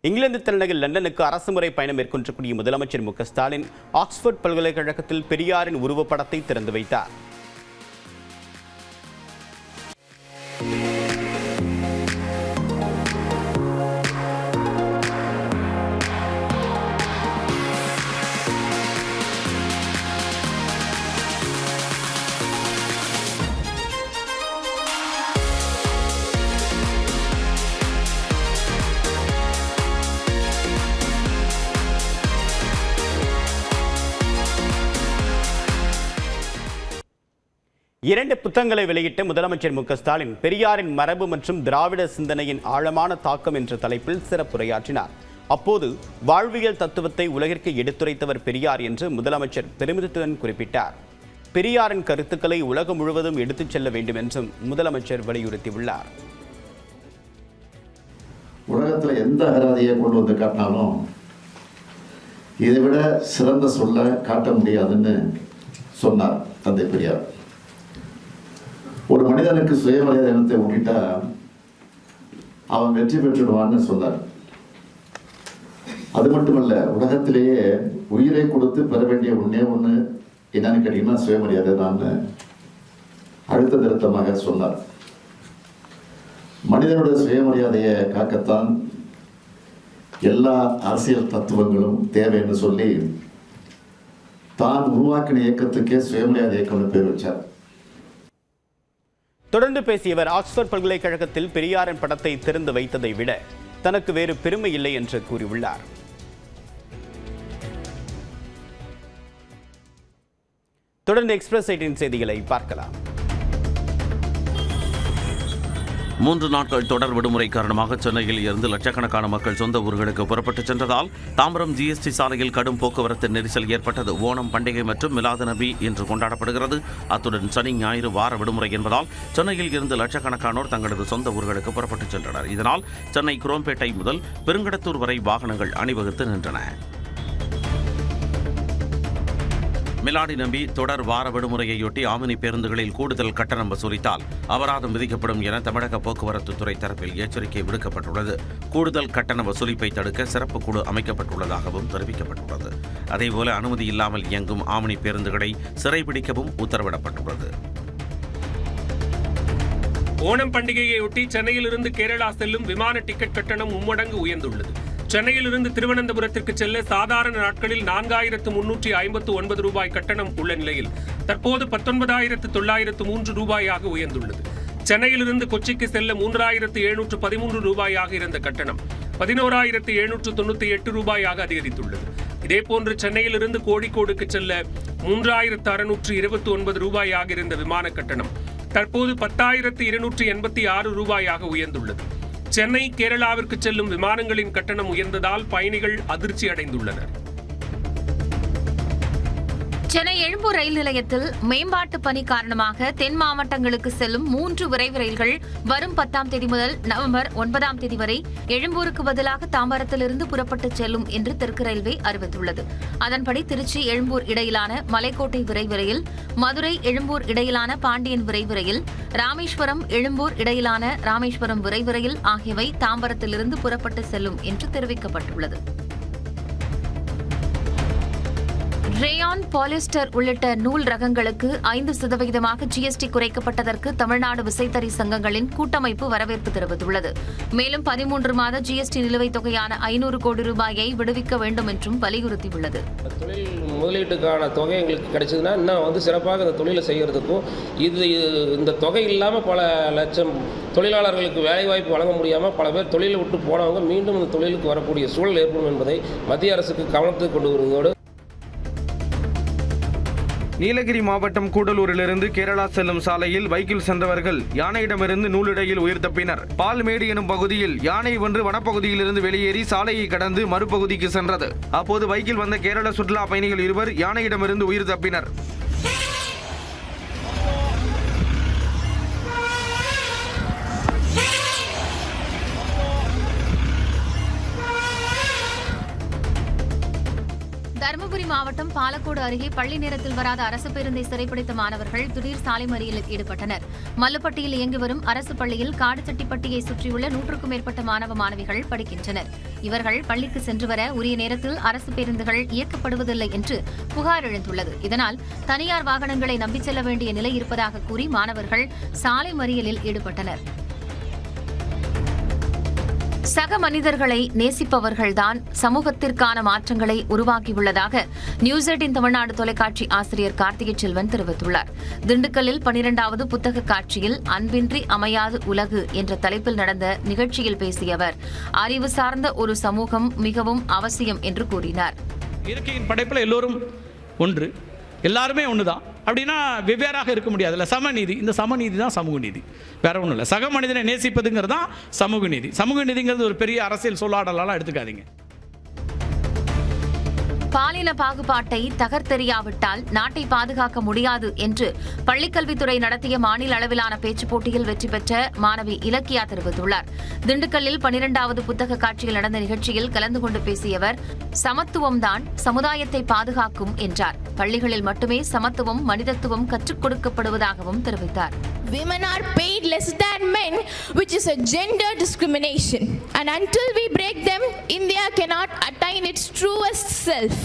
இங்கிலாந்து தலைநகர் லண்டனுக்கு அரசுமுறை பயணம் மேற்கொள்ளக்கூடிய முதலமைச்சர் மு க ஸ்டாலின் ஆக்ஸ்போர்ட் பல்கலைக்கழகத்தில் பெரியாரின் உருவப்படத்தை திறந்து வைத்தார். இரண்டு புத்தகங்களை வெளியிட்ட முதலமைச்சர் மு க ஸ்டாலின் பெரியாரின் மரபு மற்றும் திராவிட சிந்தனையின் ஆழமான தாக்கம் என்ற தலைப்பில் சிறப்புரையாற்றினார். அப்போது வாழ்வியல் தத்துவத்தை உலகிற்கு எடுத்துரைத்தவர் பெரியார் என்று முதலமைச்சர் பெருமிதத்துடன் குறிப்பிட்டார். பெரியாரின் கருத்துக்களை உலகம் முழுவதும் எடுத்துச் செல்ல வேண்டும் என்றும் முதலமைச்சர் வலியுறுத்தியுள்ளார். உலகத்தில் எந்த அகராதியை கொண்டு வந்து காட்டினாலும் இதை விட சிறந்த சொல்ல காட்ட முடியாதுன்னு சொன்னார் தந்தை பெரியார். ஒரு மனிதனுக்கு சுயமரியாதை இனத்தை ஊட்டிட்டா அவன் வெற்றி பெற்றுடுவான்னு சொன்னார். அது மட்டுமல்ல, உலகத்திலேயே உயிரை கொடுத்து பெற வேண்டிய ஒண்ணே ஒன்று என்னன்னு கேட்டீங்கன்னா சுயமரியாதை தான் அழுத்த திருத்தமாக சொன்னார். மனிதனுடைய சுயமரியாதையை காக்கத்தான் எல்லா அரசியல் தத்துவங்களும் தேவைன்னு சொல்லி தான் உருவாக்கின இயக்கத்துக்கே சுயமரியாதை இயக்கம்னு பேர் வச்சார். தொடர்ந்து பேசியவர் ஆக்ஸ்போர்ட் பல்கலைக்கழகத்தில் பெரியாரின் படத்தை திறந்து வைத்ததை விட தனக்கு வேறு பெருமை இல்லை என்று கூறியுள்ளார். தொடர்ந்து எக்ஸ்பிரஸ் 18 செய்திகளை பார்க்கலாம். 3 நாட்கள் தொடர் விடுமுறை காரணமாக சென்னையில் இருந்து லட்சக்கணக்கான மக்கள் சொந்த ஊர்களுக்கு புறப்பட்டு சென்றதால் தாம்பரம் GST சாலையில் கடும் போக்குவரத்து நெரிசல் ஏற்பட்டது. ஓணம் பண்டிகை மற்றும் மிலாது நபி இன்று கொண்டாடப்படுகிறது. அத்துடன் சனி ஞாயிறு வார விடுமுறை என்பதால் சென்னையில் இருந்து லட்சக்கணக்கானோர் தங்களது சொந்த ஊர்களுக்கு புறப்பட்டு சென்றனர். இதனால் சென்னை குரோம்பேட்டை முதல் பெருங்கடத்தூர் வரை வாகனங்கள் அணிவகுத்து நின்றன. மிலாடி நபி தொடர் வார விடுமுறையொட்டி ஆமினி பேருந்துகளில் கூடுதல் கட்டணம் வசூலித்தால் அபராதம் விதிக்கப்படும் என தமிழக போக்குவரத்து துறை தரப்பில் எச்சரிக்கை விடுக்கப்பட்டுள்ளது. கூடுதல் கட்டண வசூலிப்பை தடுக்க சிறப்பு குழு அமைக்கப்பட்டுள்ளதாகவும் தெரிவிக்கப்பட்டுள்ளது. அதேபோல அனுமதி இல்லாமல் இயங்கும் ஆமினி பேருந்துகளை சிறைபிடிக்கவும் உத்தரவிடப்பட்டுள்ளது. ஓணம் பண்டிகையையொட்டி சென்னையிலிருந்து கேரளா செல்லும் விமான டிக்கெட் கட்டணம் மும்மடங்கு உயர்ந்துள்ளது. சென்னையிலிருந்து திருவனந்தபுரத்திற்கு செல்ல சாதாரண நாட்களில் 4,359 ரூபாய் கட்டணம் உள்ள நிலையில் தற்போது 19,903 ரூபாயாக உயர்ந்துள்ளது. சென்னையிலிருந்து கொச்சிக்கு செல்ல 3,713 ரூபாயாக இருந்த கட்டணம் 11,798 ரூபாயாக அதிகரித்துள்ளது. இதேபோன்று சென்னையிலிருந்து கோழிக்கோடுக்கு செல்ல 3,629 ரூபாயாக இருந்த விமான கட்டணம் தற்போது 10,286 ரூபாயாக உயர்ந்துள்ளது. சென்னை கேரளாவிற்கு செல்லும் விமானங்களின் கட்டணம் உயர்ந்ததால் பயணிகள் அதிர்ச்சி அடைந்துள்ளனர். சென்னை எழும்பூர் ரயில் நிலையத்தில் மேம்பாட்டு பணி காரணமாக தென் மாவட்டங்களுக்கு செல்லும் 3 விரைவு ரயில்கள் வரும் 10ஆம் தேதி முதல் நவம்பர் 9ஆம் தேதி வரை எழும்பூருக்கு பதிலாக தாம்பரத்திலிருந்து புறப்பட்டு செல்லும் என்று தெற்கு ரயில்வே அறிவித்துள்ளது. அதன்படி திருச்சி எழும்பூர் இடையிலான மலைக்கோட்டை விரைவு ரயில், மதுரை எழும்பூர் இடையிலான பாண்டியன் விரைவு ரயில், ராமேஸ்வரம் எழும்பூர் இடையிலான ராமேஸ்வரம் விரைவு ரயில் ஆகியவை தாம்பரத்திலிருந்து புறப்பட்டு செல்லும் என்று தெரிவிக்கப்பட்டுள்ளது. ரேயான், பாலிஸ்டர் உள்ளிட்ட நூல் ரகங்களுக்கு 5% GST குறைக்கப்பட்டதற்கு தமிழ்நாடு விசைத்தறி சங்கங்களின் கூட்டமைப்பு வரவேற்பு தெரிவித்துள்ளது. மேலும் 13 மாத GST நிலுவைத் தொகையான 500 கோடி ரூபாயை விடுவிக்க வேண்டும் என்றும் வலியுறுத்தியுள்ளது. தொழில் முதலீட்டுக்கான தொகை எங்களுக்கு கிடைச்சதுன்னா இன்னும் சிறப்பாக இந்த தொழிலை செய்கிறதுக்கும் இந்த தொகை இல்லாமல் பல லட்சம் தொழிலாளர்களுக்கு வேலைவாய்ப்பு வழங்க முடியாமல் பல பேர் தொழிலை விட்டு போனவங்க மீண்டும் இந்த தொழிலுக்கு வரக்கூடிய சூழல் ஏற்படும் என்பதை மத்திய அரசுக்கு கவனத்துக்கு கொண்டு வருவதோடு நீலகிரி மாவட்டம் கூடலூரிலிருந்து கேரளா செல்லும் சாலையில் பைக்கில் சென்றவர்கள் யானையிடமிருந்து நூலிழையில் உயிர் தப்பினர். பால்மேடு எனும் பகுதியில் யானை ஒன்று வனப்பகுதியிலிருந்து வெளியேறி சாலையை கடந்து மறுபகுதிக்கு சென்றது. அப்போது பைக்கில் வந்த கேரள சுற்றுலா பயணிகள் 2 யானையிடமிருந்து உயிர் தப்பினர். தருமபுரி மாவட்டம் பாலக்கோடு அருகே பள்ளி நேரத்தில் வராத அரசு பேருந்தை சிறைப்பிடித்த மாணவர்கள் திடீர் சாலை மறியலில் ஈடுபட்டனர். மல்லுப்பட்டியில் இயங்கி வரும் அரசு பள்ளியில் காடுச்செட்டிப்பட்டியை சுற்றியுள்ள 100க்கும் மேற்பட்ட மாணவ மாணவிகள் படிக்கின்றனர். இவர்கள் பள்ளிக்கு சென்று வர உரிய நேரத்தில் அரசு பேருந்துகள் இயக்கப்படுவதில்லை என்று புகார் எழுந்துள்ளது. இதனால் தனியார் வாகனங்களை நம்பிச் செல்ல வேண்டிய நிலை இருப்பதாக கூறி மாணவர்கள் சாலை மறியலில் ஈடுபட்டனர். சக மனிதர்களை நேசிப்பவர்கள்தான் சமூகத்திற்கான மாற்றங்களை உருவாக்கியுள்ளதாக நியூஸ் 18 தமிழ்நாடு தொலைக்காட்சி ஆசிரியர் கார்த்திகை செல்வன் தெரிவித்துள்ளார். திண்டுக்கல்லில் 12வது புத்தக காட்சியில் அன்பின்றி அமையாது உலகு என்ற தலைப்பில் நடந்த நிகழ்ச்சியில் பேசிய அவர் அறிவு சார்ந்த ஒரு சமூகம் மிகவும் அவசியம் என்று கூறினார். இயற்கையின் படைப்பில் எல்லோரும் ஒன்று, எல்லாருமே ஒன்று தான். அப்படின்னா வெவ்வேறாக இருக்க முடியாதுல்ல. சமநீதி, இந்த சமநீதி தான் சமூக நீதி, வேற ஒன்றும் இல்லை. சக மனிதனை நேசிப்பதுங்கிறது தான் சமூக நீதி. சமூக நீதிங்கிறது ஒரு பெரிய அரசியல் சொல்லாடலாம் எடுத்துக்காதீங்க. பாலின பாகுபாட்டை தகர்த்தெறியாவிட்டால் நாட்டை பாதுகாக்க முடியாது என்று பள்ளிக்கல்வித்துறை நடத்திய மாநில அளவிலான பேச்சுப் போட்டியில் வெற்றி பெற்ற மாணவி இலக்கியா தெரிவித்துள்ளார். திண்டுக்கல்லில் 12வது புத்தக காட்சியில் நடந்த நிகழ்ச்சியில் கலந்து கொண்டு பேசிய அவர் சமத்துவம்தான் சமுதாயத்தை பாதுகாக்கும் என்றார். பள்ளிகளில் மட்டுமே சமத்துவம், மனிதத்துவம் கற்றுக் கொடுக்கப்படுவதாகவும் தெரிவித்தார். Women are paid less than men, which is a gender discrimination. And until we break them, India cannot attain its truest self.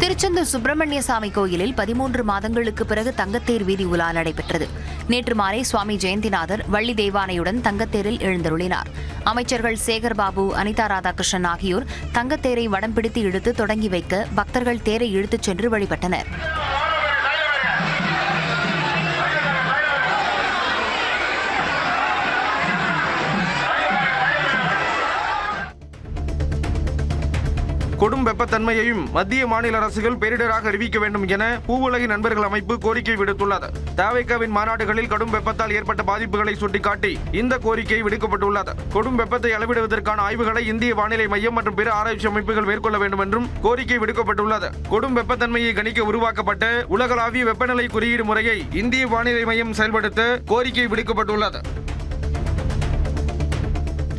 Tiruchendur Subramaniya சாமி கோயிலில் 13 மாதங்களுக்கு பிறகு தங்கத்தேர் வீதி உலா நடைபெற்றது. நேற்று மாலை சுவாமி ஜெயந்திநாதர் வள்ளி தேவானையுடன் தங்கத்தேரில் எழுந்தருளினார். அமைச்சர்கள் சேகர்பாபு, அனிதா ராதாகிருஷ்ணன் ஆகியோர் தங்கத்தேரை வடம் பிடித்து இழுத்து தொடங்கி வைக்க பக்தர்கள் தேரை இழுத்துச் சென்று வழிபட்டனர். கொடும் வெப்பத்தன்மையையும் மத்திய மாநில அரசுகள் பேரிடராக அறிவிக்க வேண்டும் என பூவுலகின் நண்பர்கள் அமைப்பு கோரிக்கை விடுத்துள்ளது. தவேகாவின் மாநாடுகளில் கடும் வெப்பத்தால் ஏற்பட்ட பாதிப்புகளை சுட்டிக்காட்டி இந்த கோரிக்கை விடுக்கப்பட்டுள்ளது. கொடும் வெப்பத்தை அளவிடுவதற்கான ஆய்வுகளை இந்திய வானிலை மையம் மற்றும் பிற ஆராய்ச்சி அமைப்புகள் மேற்கொள்ள வேண்டும் என்றும் கோரிக்கை விடுக்கப்பட்டுள்ளது. கொடும் வெப்பத்தன்மையை கணிக்க உருவாக்கப்பட்ட உலகளாவிய வெப்பநிலை குறியீடு முறையை இந்திய வானிலை மையம் செயல்படுத்த கோரிக்கை விடுக்கப்பட்டுள்ளது.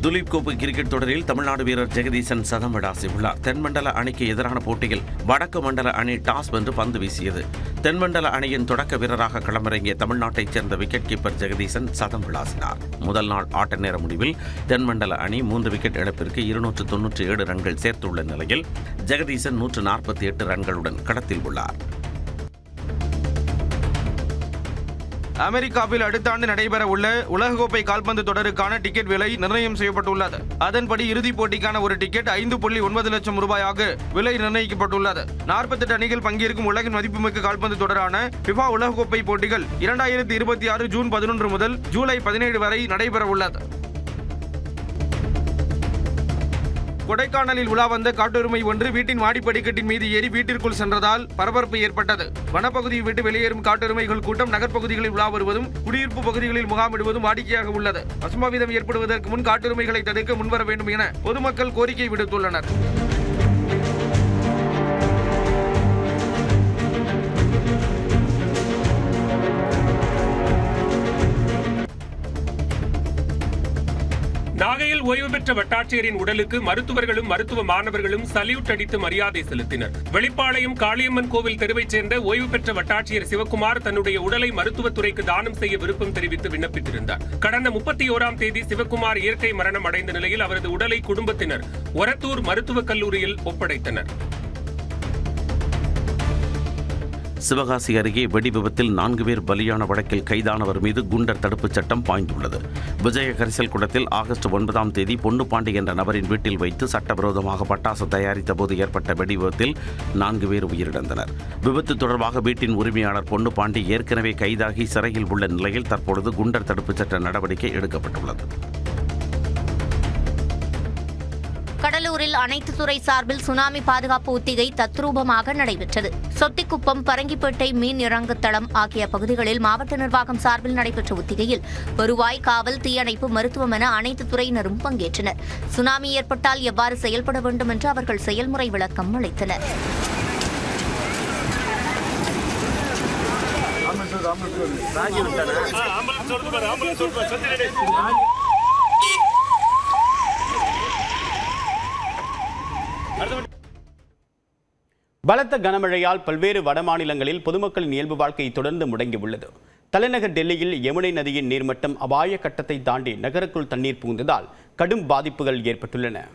துலீப் கோப்பை கிரிக்கெட் தொடரில் தமிழ்நாடு வீரர் ஜெகதீசன் சதம் விளாசியுள்ளார். தென்மண்டல அணிக்கு எதிரான போட்டியில் வடக்கு மண்டல அணி டாஸ் வென்று பந்து வீசியது. தென்மண்டல அணியின் தொடக்க வீரராக களமிறங்கிய தமிழ்நாட்டைச் சேர்ந்த விக்கெட் கீப்பர் ஜெகதீசன் சதம் விளாசினார். முதல் நாள் ஆட்ட நேர முடிவில் தென்மண்டல அணி 3 விக்கெட் இழப்பிற்கு 297 ரன்கள் சேர்த்துள்ள நிலையில் ஜெகதீசன் 148 ரன்களுடன் களத்தில் உள்ளார். அமெரிக்காவில் அடுத்த ஆண்டு நடைபெற உள்ள உலகக்கோப்பை கால்பந்து தொடருக்கான டிக்கெட் விலை நிர்ணயம் செய்யப்பட்டுள்ளது. அதன்படி இறுதிப் போட்டிக்கான ஒரு டிக்கெட் 5.9 லட்சம் ரூபாயாக விலை நிர்ணயிக்கப்பட்டுள்ளது. 48 அணிகள் பங்கேற்கும் உலகின் மதிப்புமிக்க கால்பந்து தொடரான ஃபிஃபா உலகக்கோப்பை போட்டிகள் 2026 ஜூன் 11 முதல் ஜூலை 17 வரை நடைபெற உள்ளது. கொடைக்கானலில் உலா வந்த காட்டெருமை ஒன்று வீட்டின் மாடிப்படிக்கட்டின் மீது ஏறி வீட்டிற்குள் சென்றதால் பரபரப்பு ஏற்பட்டது. வனப்பகுதியை விட்டு வெளியேறும் காட்டெருமைகள் கூட்டம் நகர்ப்பகுதிகளில் உலா வருவதும் குடியிருப்பு பகுதிகளில் முகாமிடுவதும் வாடிக்கையாக உள்ளது. அசம்பாவிதம் ஏற்படுவதற்கு முன் காட்டெருமைகளை தடுக்க முன்வர வேண்டும் என பொதுமக்கள் கோரிக்கை விடுத்துள்ளனர். நாகையில் ஓய்வு பெற்ற வட்டாட்சியரின் உடலுக்கு மருத்துவர்களும் மருத்துவ மாணவர்களும் சல்யூட் அடித்து மரியாதை செலுத்தினர். வெளிப்பாளையம் காளியம்மன் கோவில் தெருவைச் சேர்ந்த ஓய்வு பெற்ற வட்டாட்சியர் சிவக்குமார் தன்னுடைய உடலை மருத்துவத்துறைக்கு தானம் செய்ய விருப்பம் தெரிவித்து விண்ணப்பித்திருந்தார். கடந்த 31ஆம் தேதி சிவக்குமார் இயற்கை மரணம் அடைந்த நிலையில் அவரது உடலை குடும்பத்தினர் ஒரத்தூர் மருத்துவக் கல்லூரியில் ஒப்படைத்தனர். சிவகாசி அருகே வெடி விபத்தில் 4 பேர் பலியான வழக்கில் கைதானவர் மீது குண்டர் தடுப்புச் சட்டம் பாய்ந்துள்ளது. விஜய கரிசல் குளத்தில் ஆகஸ்ட் 9ஆம் தேதி பொன்னுப்பாண்டி என்ற நபரின் வீட்டில் வைத்து சட்டவிரோதமாக பட்டாசு தயாரித்த போது ஏற்பட்ட வெடி விபத்தில் 4 பேர் உயிரிழந்தனர். விபத்து தொடர்பாக வீட்டின் உரிமையாளர் பொன்னுப்பாண்டி ஏற்கனவே கைதாகி சிறையில் உள்ள நிலையில் தற்பொழுது குண்டர் தடுப்புச் சட்ட நடவடிக்கை எடுக்கப்பட்டுள்ளது. கடலூரில் அனைத்து துறை சார்பில் சுனாமி பாதுகாப்பு ஒத்திகை தத்ரூபமாக நடைபெற்றது. சொத்திக்குப்பம், பரங்கிப்பேட்டை மீன் இறங்கு தளம் ஆகிய பகுதிகளில் மாவட்ட நிர்வாகம் சார்பில் நடைபெற்ற ஒத்திகையில் வருவாய், காவல், தீயணைப்பு, மருத்துவம் என அனைத்து துறையினரும் பங்கேற்றனர். சுனாமி ஏற்பட்டால் எவ்வாறு செயல்பட வேண்டும் என்று அவர்கள் செயல்முறை விளக்கம் அளித்தனர். பலத்த கனமழையால் பல்வேறு வடமாநிலங்களில் பொதுமக்களின் இயல்பு வாழ்க்கை தொடர்ந்து முடங்கியுள்ளது. தலைநகர் டெல்லியில் யமுனை நதியின் நீர்மட்டம் அபாய கட்டத்தை தாண்டி நகருக்குள் தண்ணீர் புகுந்ததால் கடும் பாதிப்புகள் ஏற்பட்டுள்ளன.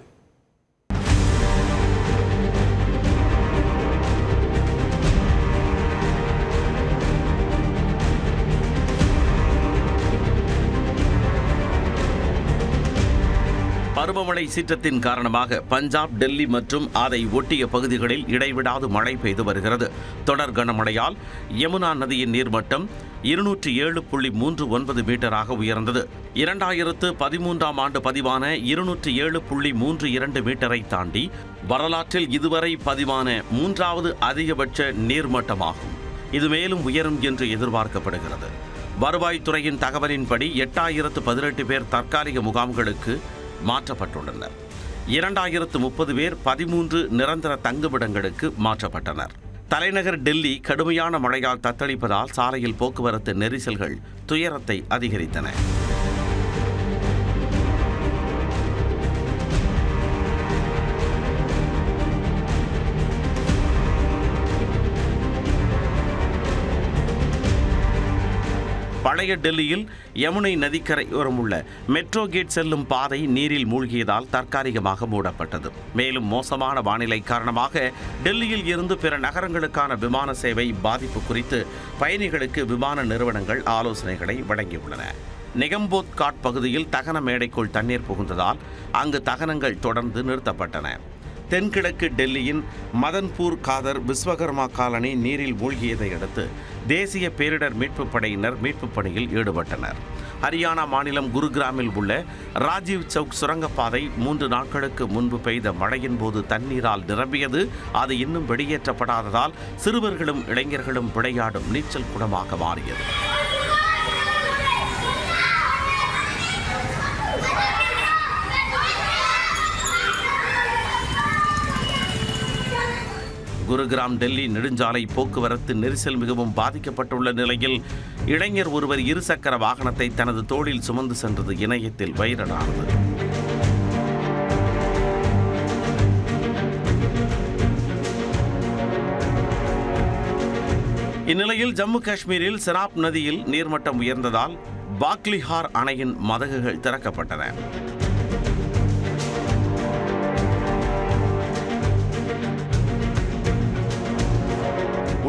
பருவமழை சீற்றத்தின் காரணமாக பஞ்சாப், டெல்லி மற்றும் அதை ஒட்டிய பகுதிகளில் இடைவிடாது மழை பெய்து வருகிறது. தொடர் கனமழையால் யமுனா நதியின் நீர்மட்டம் 207.39 மீட்டராக உயர்ந்தது. 2013ஆம் ஆண்டு பதிவான 207.32 மீட்டரை தாண்டி வரலாற்றில் இதுவரை பதிவான 3வது அதிகபட்ச நீர்மட்டமாகும். இது மேலும் உயரும் என்று எதிர்பார்க்கப்படுகிறது. வருவாய்த்துறையின் தகவலின்படி 8018 பேர் தற்காலிக முகாம்களுக்கு மாற்றப்பட்டுள்ளனர். 2030 பேர் 13 நிரந்தர தங்குமிடங்களுக்கு மாற்றப்பட்டனர். தலைநகர் டெல்லி கடுமையான மழையால் தத்தளிப்பதால் சாலையில் போக்குவரத்து நெரிசல்கள் துயரத்தை அதிகரித்தன. பழைய டெல்லியில் யமுனை நதிக்கரையோரம் உள்ள மெட்ரோ கேட் செல்லும் பாதை நீரில் மூழ்கியதால் தற்காலிகமாக மூடப்பட்டது. மேலும் மோசமான வானிலை காரணமாக டெல்லியில் இருந்து பிற நகரங்களுக்கான விமான சேவை பாதிப்பு குறித்து பயணிகளுக்கு விமான நிறுவனங்கள் ஆலோசனைகளை வழங்கியுள்ளன. நிகம்போத் காட் பகுதியில் தகன மேடைக்குள் தண்ணீர் புகுந்ததால் அங்கு தகனங்கள் தொடர்ந்து நிறுத்தப்பட்டன. தென்கிழக்கு டெல்லியின் மதன்பூர் காதர் விஸ்வகர்மா காலனி நீரில் மூழ்கியதை அடுத்து தேசிய பேரிடர் மீட்புப் படையினர் மீட்புப் பணியில் ஈடுபட்டனர். ஹரியானா மாநிலம் குருகிராமில் உள்ள ராஜீவ் சவுக் சுரங்கப்பாதை 3 நாட்களுக்கு முன்பு பெய்த மழையின் போது தண்ணீரால் நிரம்பியது. அது இன்னும் வெளியேற்றப்படாததால் சிறுவர்களும் இளைஞர்களும் விளையாடும் நீச்சல் குளமாக மாறியது. குருகிராம் டெல்லி நெடுஞ்சாலை போக்குவரத்து நெரிசல் மிகவும் பாதிக்கப்பட்டுள்ள நிலையில் இளைஞர் ஒருவர் இருசக்கர வாகனத்தை தனது தோளில் சுமந்து சென்றது இணையத்தில் வைரலானது. இந்நிலையில் ஜம்மு காஷ்மீரில் செனாப் நதியில் நீர்மட்டம் உயர்ந்ததால் பாக்லிஹார் அணையின் மதகுகள் திறக்கப்பட்டன.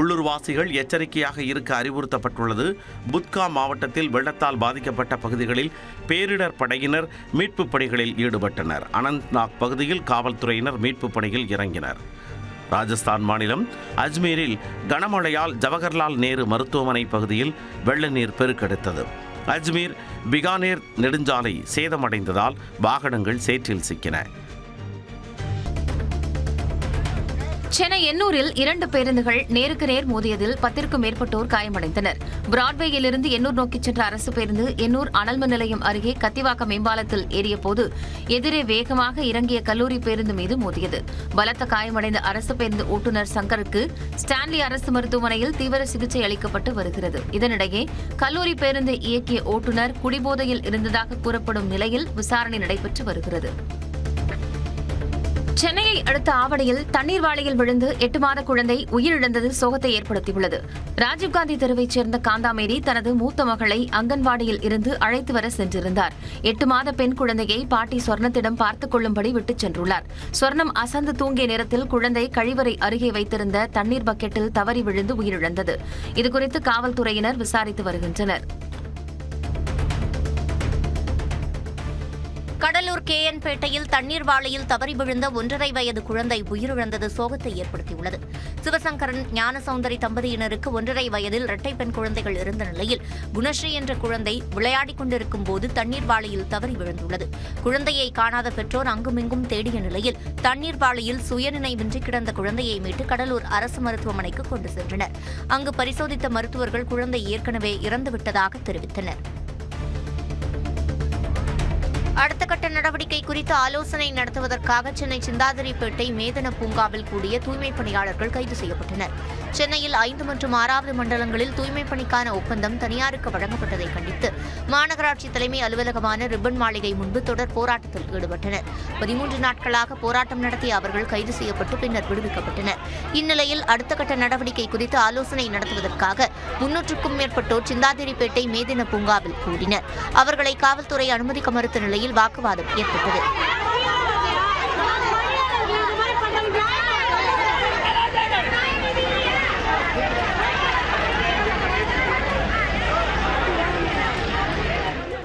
உள்ளூர்வாசிகள் எச்சரிக்கையாக இருக்க அறிவுறுத்தப்பட்டுள்ளது. புத்கா மாவட்டத்தில் வெள்ளத்தால் பாதிக்கப்பட்ட பகுதிகளில் பேரிடர் படையினர் மீட்புப் பணிகளில் ஈடுபட்டனர். அனந்த்நாக் பகுதியில் காவல்துறையினர் மீட்புப் பணியில் இறங்கினர். ராஜஸ்தான் மாநிலம் அஜ்மீரில் கனமழையால் ஜவஹர்லால் நேரு மருத்துவமனை பகுதியில் வெள்ள நீர் பெருக்கெடுத்தது. அஜ்மீர் பிகானேர் நெடுஞ்சாலை சேதமடைந்ததால் வாகனங்கள் சேற்றில் சிக்கின. சென்னை எண்ணூரில் 2 பேருந்துகள் நேருக்கு நேர் மோதியதில் 10க்கும் மேற்பட்டோர் காயமடைந்தனர். பிராட்வேயிலிருந்து எண்ணூர் நோக்கி சென்ற அரசு பேருந்து எண்ணூர் அனல்மின் நிலையம் அருகே கத்திவாக்கம் மேம்பாலத்தில் ஏறிய போது எதிரே வேகமாக இறங்கிய கல்லூரி பேருந்து மீது மோதியது. பலத்த காயமடைந்த அரசு பேருந்து ஓட்டுநர் சங்கருக்கு ஸ்டான்லி அரசு மருத்துவமனையில் தீவிர சிகிச்சை அளிக்கப்பட்டு வருகிறது. இதனிடையே கல்லூரி பேருந்து இயக்கிய ஓட்டுநர் குடிபோதையில் இருந்ததாக கூறப்படும் நிலையில் விசாரணை நடைபெற்று வருகிறது. சென்னையை அடுத்த ஆவடியில் தண்ணீர் வாளியில் விழுந்து 8 மாத குழந்தை உயிரிழந்தது சோகத்தை ஏற்படுத்தியுள்ளது. ராஜீவ்காந்தி தெருவைச் சேர்ந்த காந்தாமேரி தனது மூத்த மகளை அங்கன்வாடியில் இருந்து அழைத்து வர சென்றிருந்தார். 8 மாத பெண் குழந்தையை பாட்டி சொர்ணத்திடம் பார்த்துக் கொள்ளும்படி விட்டுச் சென்றுள்ளார். சொர்ணம் அசந்து தூங்கிய நேரத்தில் குழந்தை கழிவறை அருகே வைத்திருந்த தண்ணீர் பக்கெட்டில் தவறி விழுந்து உயிரிழந்தது. இதுகுறித்து காவல்துறையினர் விசாரித்து வருகின்றனர். கடலூர் கேஎன்பேட்டையில் தண்ணீர் வாளியில் தவறி விழுந்த 1.5 வயது குழந்தை உயிரிழந்தது சோகத்தை ஏற்படுத்தியுள்ளது. சிவசங்கரன் ஞானசௌந்தரி தம்பதியினருக்கு 1.5 வயதில் இரட்டை பெண் குழந்தைகள் இருந்த நிலையில் குணஸ்ரீ என்ற குழந்தை விளையாடிக் கொண்டிருக்கும் போது தண்ணீர் வாளியில் தவறி விழுந்துள்ளது. குழந்தையை காணாத பெற்றோர் அங்குமிங்கும் தேடிய நிலையில் தண்ணீர் வாளியில் சுயநினைவின்றி கிடந்த குழந்தையை மீட்டு கடலூர் அரசு மருத்துவமனைக்கு கொண்டு சென்றனர். அங்கு பரிசோதித்த மருத்துவர்கள் குழந்தை ஏற்கனவே இறந்துவிட்டதாக தெரிவித்தனர். அடுத்த கட்ட நடவடிக்கை குறித்து ஆலோசனை நடத்துவதற்காக சென்னை சிந்தாதிரிப்பேட்டை மேதன பூங்காவில் கூடிய தூய்மைப் பணியாளர்கள் கைது செய்யப்பட்டனர். சென்னையில் 5 மற்றும் 6வது மண்டலங்களில் தூய்மைப் பணிக்கான ஒப்பந்தம் தனியாருக்கு வழங்கப்பட்டதை கண்டித்து மாநகராட்சி தலைமை அலுவலகமான ரிப்பன் மாளிகை முன்பு தொடர் போராட்டத்தில் ஈடுபட்டனர். 13 நாட்களாக போராட்டம் நடத்திய அவர்கள் கைது செய்யப்பட்டு பின்னர் விடுவிக்கப்பட்டனர். இந்நிலையில் அடுத்த கட்ட நடவடிக்கை குறித்து ஆலோசனை நடத்துவதற்காக 300க்கும் மேற்பட்டோர் சிந்தாதிரிப்பேட்டை மேதின பூங்காவில் கூடினர். அவர்களை காவல்துறை அனுமதிக்க மறுத்த நிலையில் வாக்குவாதம் ஏற்பட்டது.